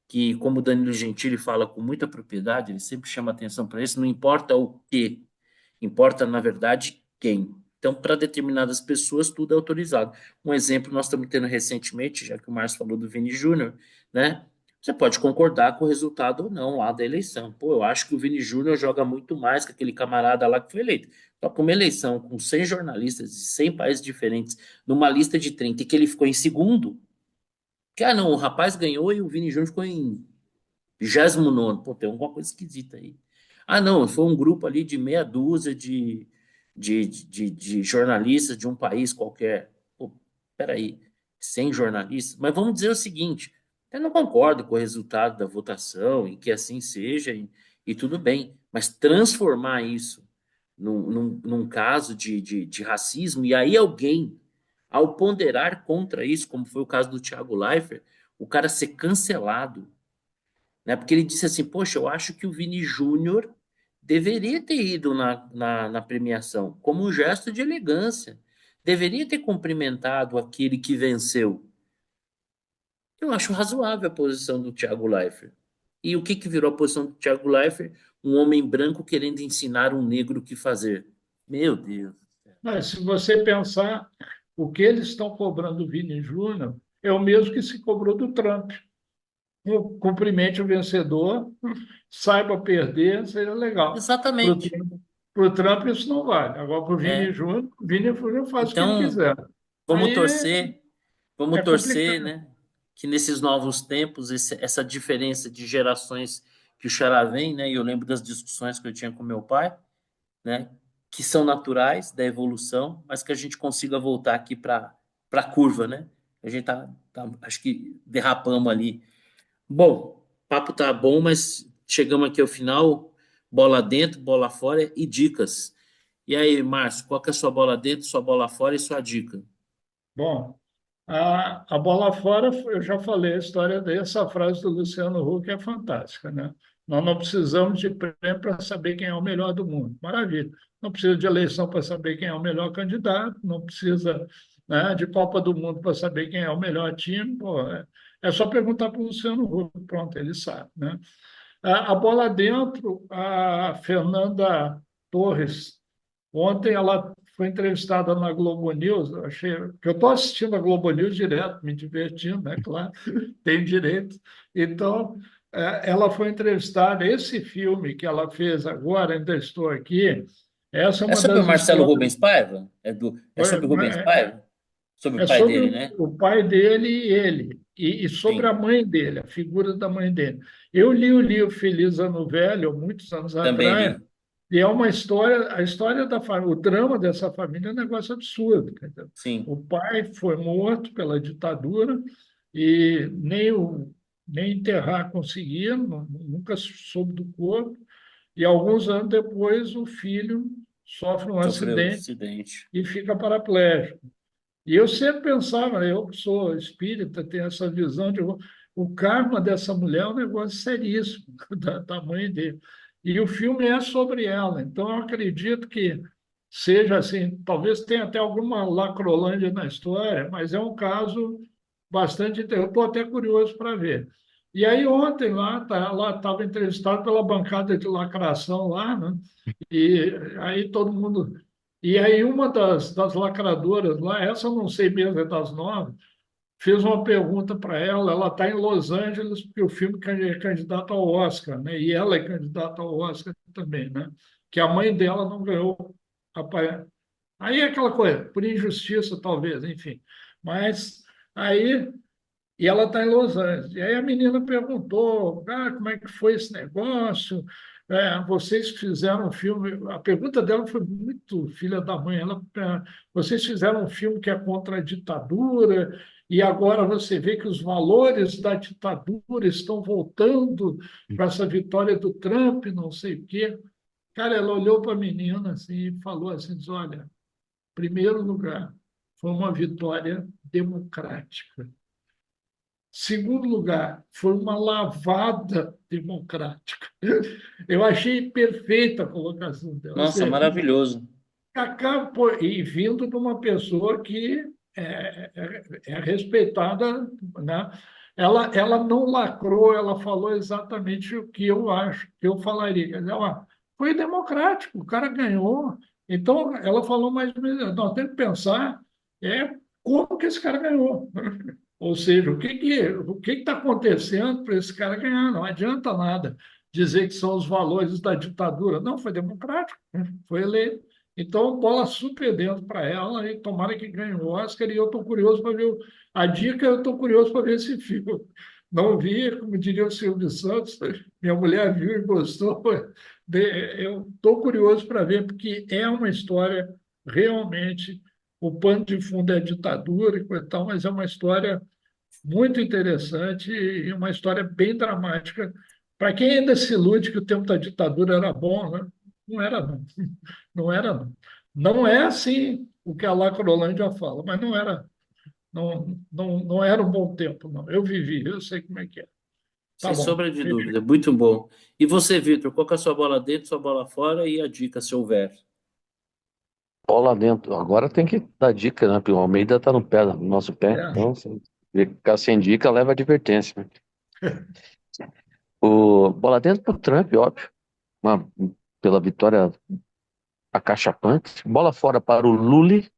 Speaker 1: que, como o Danilo Gentili fala com muita propriedade, ele sempre chama atenção para isso, não importa o que, importa, na verdade, quem. Então, para determinadas pessoas, tudo é autorizado. Um exemplo nós estamos tendo recentemente, já que o Márcio falou do Vini Júnior, né? Você pode concordar com o resultado ou não lá da eleição. Pô, eu acho que o Vini Júnior joga muito mais que aquele camarada lá que foi eleito. Só que uma eleição com 100 jornalistas de 100 países diferentes, numa lista de 30 e que ele ficou em segundo, que, não, o rapaz ganhou e o Vini Júnior ficou em 29º. Pô, tem alguma coisa esquisita aí. Ah, não, foi um grupo ali de meia dúzia de jornalistas de um país qualquer. Pô, peraí, 100 jornalistas? Mas vamos dizer o seguinte: eu não concordo com o resultado da votação e que assim seja, e tudo bem, mas transformar isso num caso de racismo, e aí alguém, ao ponderar contra isso, como foi o caso do Thiago Leifert, o cara ser cancelado, né? Porque ele disse assim: poxa, eu acho que o Vini Júnior deveria ter ido na premiação, como um gesto de elegância. Deveria ter cumprimentado aquele que venceu. Eu acho razoável a posição do Thiago Leifert. E o que que virou a posição do Thiago Leifert? Um homem branco querendo ensinar um negro o que fazer. Meu Deus.
Speaker 2: Mas se você pensar, o que eles estão cobrando do Vini Júnior é o mesmo que se cobrou do Trump. Cumprimente o vencedor, saiba perder, seja legal.
Speaker 1: Exatamente.
Speaker 2: Para o Trump isso não vale. Agora, para
Speaker 1: É.
Speaker 2: O Vini Júnior faz o que ele
Speaker 1: Então,
Speaker 2: quiser.
Speaker 1: vamos
Speaker 2: Aí
Speaker 1: torcer, vamos
Speaker 2: é
Speaker 1: torcer,
Speaker 2: complicado.
Speaker 1: né? Que nesses novos tempos, essa diferença de gerações que o Xará vem, né? E eu lembro das discussões que eu tinha com meu pai, né? Que são naturais da evolução, mas que a gente consiga voltar aqui para a curva, né? A gente acho que derrapamos ali. Bom, o papo tá bom, mas chegamos aqui ao final. Bola dentro, bola fora e dicas. E aí, Márcio, qual que é a sua bola dentro, sua bola fora e sua dica?
Speaker 2: Bom, a bola fora, eu já falei a história dessa frase do Luciano Huck é fantástica, né? Nós não precisamos de prêmio para saber quem é o melhor do mundo. Maravilha. Não precisa de eleição para saber quem é o melhor candidato, não precisa, né, de Copa do Mundo para saber quem é o melhor time. Pô, é só perguntar para o Luciano Huck, pronto, ele sabe, né? A bola dentro, a Fernanda Torres. Ontem ela foi entrevistada na Globo News, eu achei que eu estou assistindo a Globo News direto, me divertindo, né? Claro, tem direito. Então, ela foi entrevistada. Esse filme que ela fez agora, Ainda Estou Aqui, essa é
Speaker 1: É
Speaker 2: uma
Speaker 1: sobre o
Speaker 2: das
Speaker 1: Marcelo
Speaker 2: histórias.
Speaker 1: Rubens Paiva? É sobre o Rubens
Speaker 2: É,
Speaker 1: Paiva? Sobre o
Speaker 2: é
Speaker 1: pai
Speaker 2: sobre
Speaker 1: dele, né?
Speaker 2: o pai dele e ele, e sobre a
Speaker 1: Sim,
Speaker 2: mãe dele, a figura da mãe dele. Eu li o livro Feliz Ano Velho, muitos anos
Speaker 1: também
Speaker 2: atrás,
Speaker 1: li.
Speaker 2: e é uma história, a história da família, o drama dessa família é um negócio absurdo. Quer dizer,
Speaker 1: Sim,
Speaker 2: o pai foi morto pela ditadura e nem enterrar conseguia, nunca soube do corpo, e alguns anos depois o filho sofre um
Speaker 1: sofreu
Speaker 2: acidente
Speaker 1: acidente.
Speaker 2: e fica paraplégico. E eu sempre pensava, eu que sou espírita, tenho essa visão de o karma dessa mulher é um negócio seríssimo, da mãe dele. E o filme é sobre ela. Então, eu acredito que seja assim, talvez tenha até alguma lacrolândia na história, mas é um caso bastante interessante. Eu estou até curioso para ver. E aí, ontem, lá estava entrevistado pela bancada de lacração lá, né? E aí todo mundo. E aí uma das lacradoras lá, essa eu não sei mesmo, é das nove, fez uma pergunta para ela. Ela está em Los Angeles porque o filme é candidato ao Oscar, né? E ela é candidata ao Oscar também, né? Que a mãe dela não ganhou. Aí é aquela coisa, por injustiça talvez, enfim. Mas aí e ela está em Los Angeles. E aí a menina perguntou, como é que foi esse negócio? vocês fizeram um filme. A pergunta dela foi muito filha da mãe. Vocês fizeram um filme que é contra a ditadura, e agora você vê que os valores da ditadura estão voltando com essa vitória do Trump, não sei o quê. Cara, ela olhou para a menina assim, e falou assim: diz, olha, em primeiro lugar, foi uma vitória democrática. Segundo lugar, foi uma lavada democrática. Eu achei perfeita a colocação dela. Ou
Speaker 1: Nossa,
Speaker 2: seja,
Speaker 1: maravilhoso.
Speaker 2: e vindo de uma pessoa que é respeitada, né? Ela não lacrou, ela falou exatamente o que eu acho, que eu falaria. Quer dizer, ó, foi democrático, o cara ganhou. Então, ela falou mais ou menos, nós temos que pensar como que esse cara ganhou. Ou seja, o que está acontecendo para esse cara ganhar? Não adianta nada dizer que são os valores da ditadura. Não, foi democrático, foi eleito. Então, bola super dentro para ela e tomara que ganhe o Oscar. E eu estou curioso para ver a dica, eu estou curioso para ver esse filme. Não vi, como diria o Silvio Santos, minha mulher viu e gostou. Eu estou curioso para ver, porque é uma história realmente. O pano de fundo é a ditadura e coisa e tal, mas é uma história muito interessante e uma história bem dramática. Para quem ainda se ilude que o tempo da ditadura era bom, né? Não era, não. Não era, não. Não é assim o que a Lacrolândia fala, mas não era um bom tempo, não. Eu vivi, eu sei como é que é. Tá
Speaker 1: Sem
Speaker 2: bom.
Speaker 1: sombra de dúvida, muito bom. E você, Vitor, qual que é a sua bola dentro, sua bola fora e a dica, se houver?
Speaker 4: Bola dentro. Agora tem que dar dica, né? Porque o Almeida tá no pé, no nosso pé.
Speaker 2: É.
Speaker 4: Então, se ficar sem dica, leva advertência, né? O bola dentro pro Trump, óbvio. Uma, pela vitória acachapante. Bola fora para o Lully,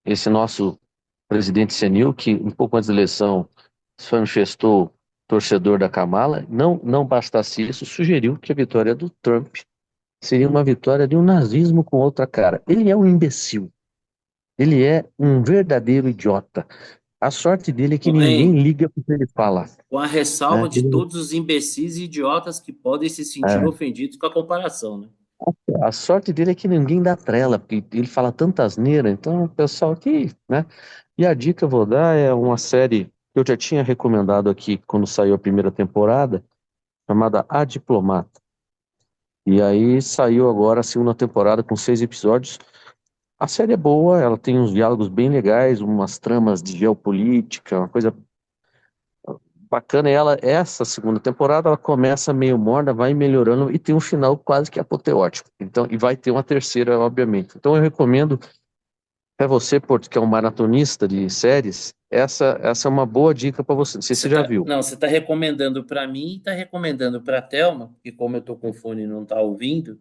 Speaker 4: esse nosso presidente senil, que um pouco antes da eleição se manifestou torcedor da Kamala. Não bastasse isso, sugeriu que a vitória do Trump seria uma vitória de um nazismo com outra cara. Ele é um imbecil. Ele é um verdadeiro idiota. A sorte dele é que ninguém
Speaker 1: Porém,
Speaker 4: liga para o que ele fala,
Speaker 1: com a ressalva
Speaker 4: né?
Speaker 1: de todos os imbecis e idiotas que podem se sentir
Speaker 4: É,
Speaker 1: ofendidos com a comparação, né?
Speaker 4: a sorte dele é que ninguém dá trela, porque ele fala tanta asneira, então o pessoal aqui, né? E a dica que eu vou dar é uma série que eu já tinha recomendado aqui quando saiu a primeira temporada, chamada A Diplomata. E aí saiu agora a segunda temporada com 6 episódios. A série é boa, ela tem uns diálogos bem legais, umas tramas de geopolítica, uma coisa bacana. Essa segunda temporada, ela começa meio morna, vai melhorando e tem um final quase que apoteótico. Então, e vai ter uma terceira, obviamente. Então eu recomendo para você, Porto, que é um maratonista de séries, essa é uma boa dica para você. Não sei se você já viu.
Speaker 1: Não, você está recomendando para mim e está recomendando para a Thelma, que como eu estou com fone e não está ouvindo,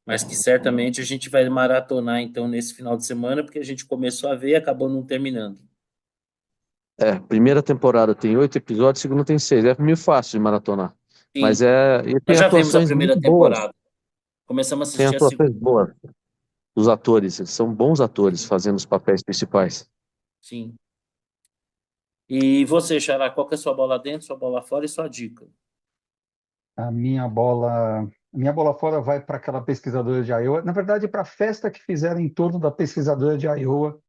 Speaker 1: mas que certamente a gente vai maratonar então nesse final de semana, porque a gente começou a ver e acabou não terminando.
Speaker 4: Primeira temporada tem 8 episódios, segunda tem 6. É meio fácil de maratonar. Mas
Speaker 1: Sim,
Speaker 4: e
Speaker 1: nós
Speaker 4: tem
Speaker 1: já vimos a
Speaker 4: atuações
Speaker 1: primeira
Speaker 4: muito boas.
Speaker 1: temporada, começamos a
Speaker 4: Tem
Speaker 1: assistir a
Speaker 4: atuações
Speaker 1: segunda.
Speaker 4: boas dos atores. Eles são bons atores fazendo os papéis principais.
Speaker 1: Sim. E você, Xará, qual que é a sua bola dentro, sua bola fora e sua dica?
Speaker 3: A minha bola fora vai para aquela pesquisadora de Iowa, na verdade, para a festa que fizeram em torno da pesquisadora de Iowa,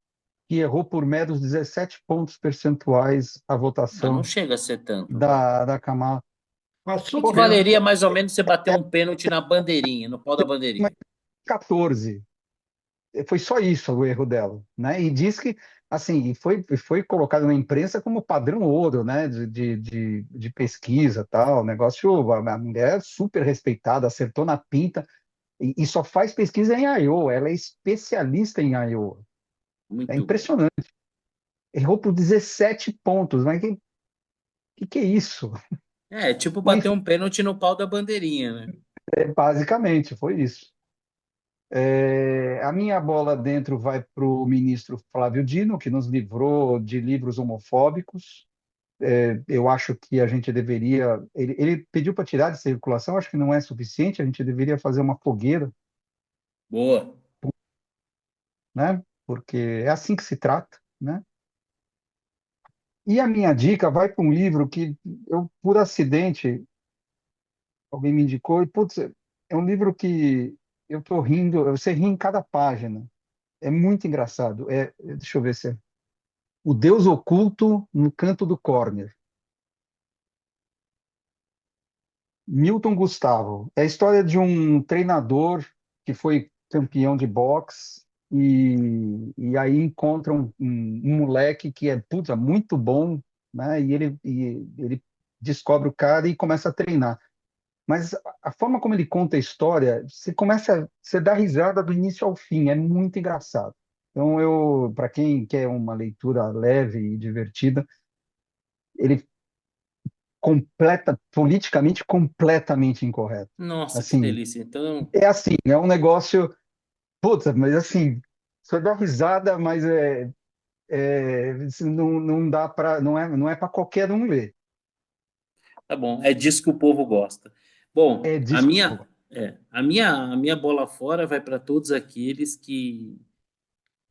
Speaker 3: que errou por meros 17 pontos percentuais a
Speaker 1: Ah, não
Speaker 3: votação
Speaker 1: chega a ser tanto, vai.
Speaker 3: da Kamala.
Speaker 2: Passou
Speaker 1: Equivaleria
Speaker 2: perto.
Speaker 1: mais ou menos você bater um pênalti na bandeirinha, no pau da
Speaker 3: Mas
Speaker 1: bandeirinha.
Speaker 3: 14. Foi só isso o erro dela, né? E diz que, assim, foi colocado na imprensa como padrão ouro, né? De pesquisa, tal, negócio, a mulher é super respeitada, acertou na pinta, e só faz pesquisa em Iowa, ela é especialista em Iowa. É
Speaker 1: Muito bom.
Speaker 3: impressionante. Errou por 17 pontos, mas que é isso?
Speaker 1: É, tipo
Speaker 3: Mas,
Speaker 1: bater um pênalti no pau da bandeirinha, né?
Speaker 3: basicamente, foi isso. A minha bola dentro vai para o ministro Flávio Dino, que nos livrou de livros homofóbicos. Eu acho que a gente deveria. Ele pediu para tirar de circulação, acho que não é suficiente, a gente deveria fazer uma fogueira,
Speaker 1: Boa.
Speaker 3: né? Porque é assim que se trata, né? E a minha dica vai para um livro que eu, por acidente, alguém me indicou, e, putz, é um livro que eu tô rindo, você ri em cada página. É muito engraçado. Deixa eu ver se é O Deus Oculto no Canto do Corner. Milton Gustavo. É a história de um treinador que foi campeão de boxe e aí encontra um moleque que é puta, muito bom, né? E ele descobre o cara e começa a treinar. Mas a forma como ele conta a história, você dá risada do início ao fim, é muito engraçado. Então para quem quer uma leitura leve e divertida, ele politicamente completamente incorreto.
Speaker 1: Nossa, que
Speaker 3: Assim,
Speaker 1: delícia. Então,
Speaker 3: é um negócio, puta, mas assim, você dá risada, mas isso não dá para, não é para qualquer um ler.
Speaker 1: tá bom. É disso que o povo gosta. Bom,
Speaker 3: É
Speaker 1: a
Speaker 3: disso.
Speaker 1: minha, a minha bola fora vai para todos aqueles que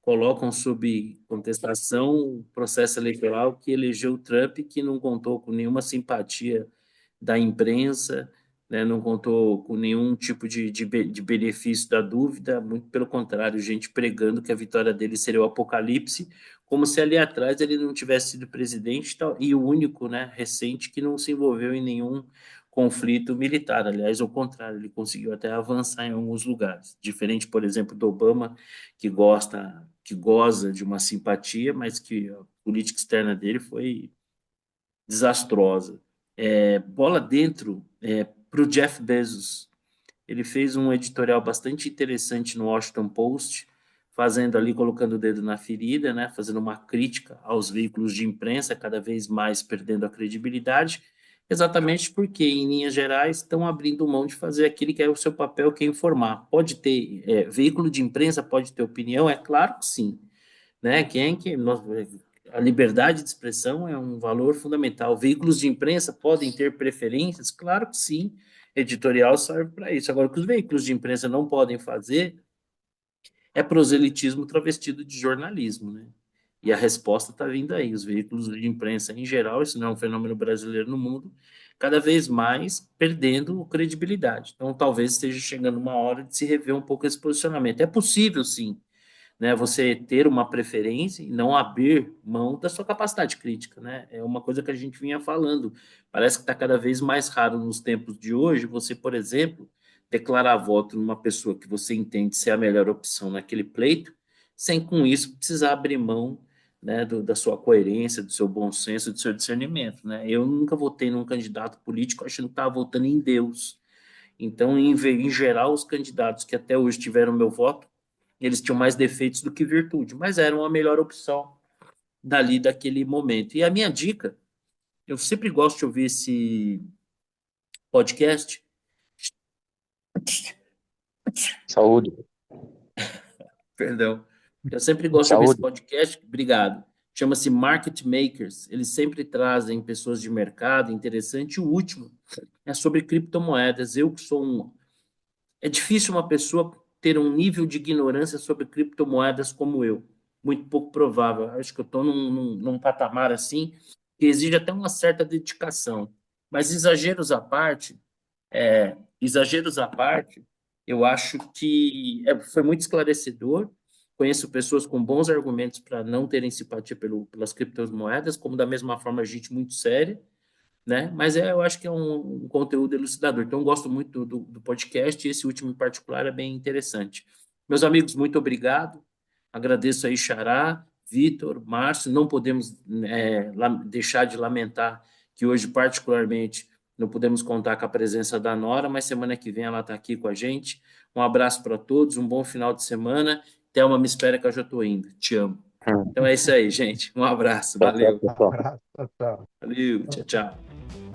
Speaker 1: colocam sob contestação o processo eleitoral que elegeu o Trump, que não contou com nenhuma simpatia da imprensa, né, não contou com nenhum tipo de benefício da dúvida, muito pelo contrário, gente pregando que a vitória dele seria o apocalipse, como se ali atrás ele não tivesse sido presidente e tal, e o único, né, recente que não se envolveu em nenhum conflito militar. Aliás, ao contrário, ele conseguiu até avançar em alguns lugares, diferente, por exemplo, do Obama, que goza de uma simpatia, mas que a política externa dele foi desastrosa. Bola dentro para o Jeff Bezos. Ele fez um editorial bastante interessante no Washington Post, fazendo ali, colocando o dedo na ferida, né, fazendo uma crítica aos veículos de imprensa, cada vez mais perdendo a credibilidade, exatamente porque, em linhas gerais, estão abrindo mão de fazer aquilo que é o seu papel, que é informar. Pode ter, veículo de imprensa pode ter opinião? É claro que sim, né? A liberdade de expressão é um valor fundamental. Veículos de imprensa podem ter preferências? Claro que sim. Editorial serve para isso. Agora, o que os veículos de imprensa não podem fazer é proselitismo travestido de jornalismo, né? E a resposta está vindo aí. Os veículos de imprensa, em geral, isso não é um fenômeno brasileiro no mundo, cada vez mais perdendo credibilidade. Então, talvez esteja chegando uma hora de se rever um pouco esse posicionamento. É possível, sim, né, você ter uma preferência e não abrir mão da sua capacidade crítica, né? É uma coisa que a gente vinha falando. Parece que está cada vez mais raro nos tempos de hoje você, por exemplo, declarar voto numa pessoa que você entende ser a melhor opção naquele pleito, sem com isso precisar abrir mão, né, da sua coerência, do seu bom senso, do seu discernimento, né? Eu nunca votei num candidato político achando que estava votando em Deus. Então, em geral, os candidatos que até hoje tiveram meu voto, eles tinham mais defeitos do que virtude, mas eram a melhor opção dali daquele momento. E a minha dica, eu sempre gosto de ouvir esse podcast,
Speaker 4: Saúde,
Speaker 1: perdão, eu sempre gosto de ouvir esse
Speaker 4: saúde.
Speaker 1: podcast, obrigado. Chama-se Market Makers. Eles sempre trazem pessoas de mercado interessante. E o último é sobre criptomoedas. Eu que sou um É difícil uma pessoa ter um nível de ignorância sobre criptomoedas como eu. Muito pouco provável. Acho que eu estou num patamar assim que exige até uma certa dedicação. Mas exageros à parte, eu acho que foi muito esclarecedor. Conheço pessoas com bons argumentos para não terem simpatia pelas criptomoedas, como da mesma forma gente muito séria, né? Mas eu acho que é um conteúdo elucidador. Então, eu gosto muito do podcast e esse último em particular é bem interessante. Meus amigos, muito obrigado. Agradeço aí, Xará, Vitor, Márcio. Não podemos deixar de lamentar que hoje, particularmente, não podemos contar com a presença da Nora, mas semana que vem ela está aqui com a gente. Um abraço para todos, um bom final de semana. Thelma, me espera que eu já estou indo. Te amo. Então é isso aí, gente. Um abraço.
Speaker 4: Tá certo,
Speaker 1: Valeu.
Speaker 4: pessoal.
Speaker 3: Abraço, tchau.
Speaker 1: Valeu. Tchau, tchau.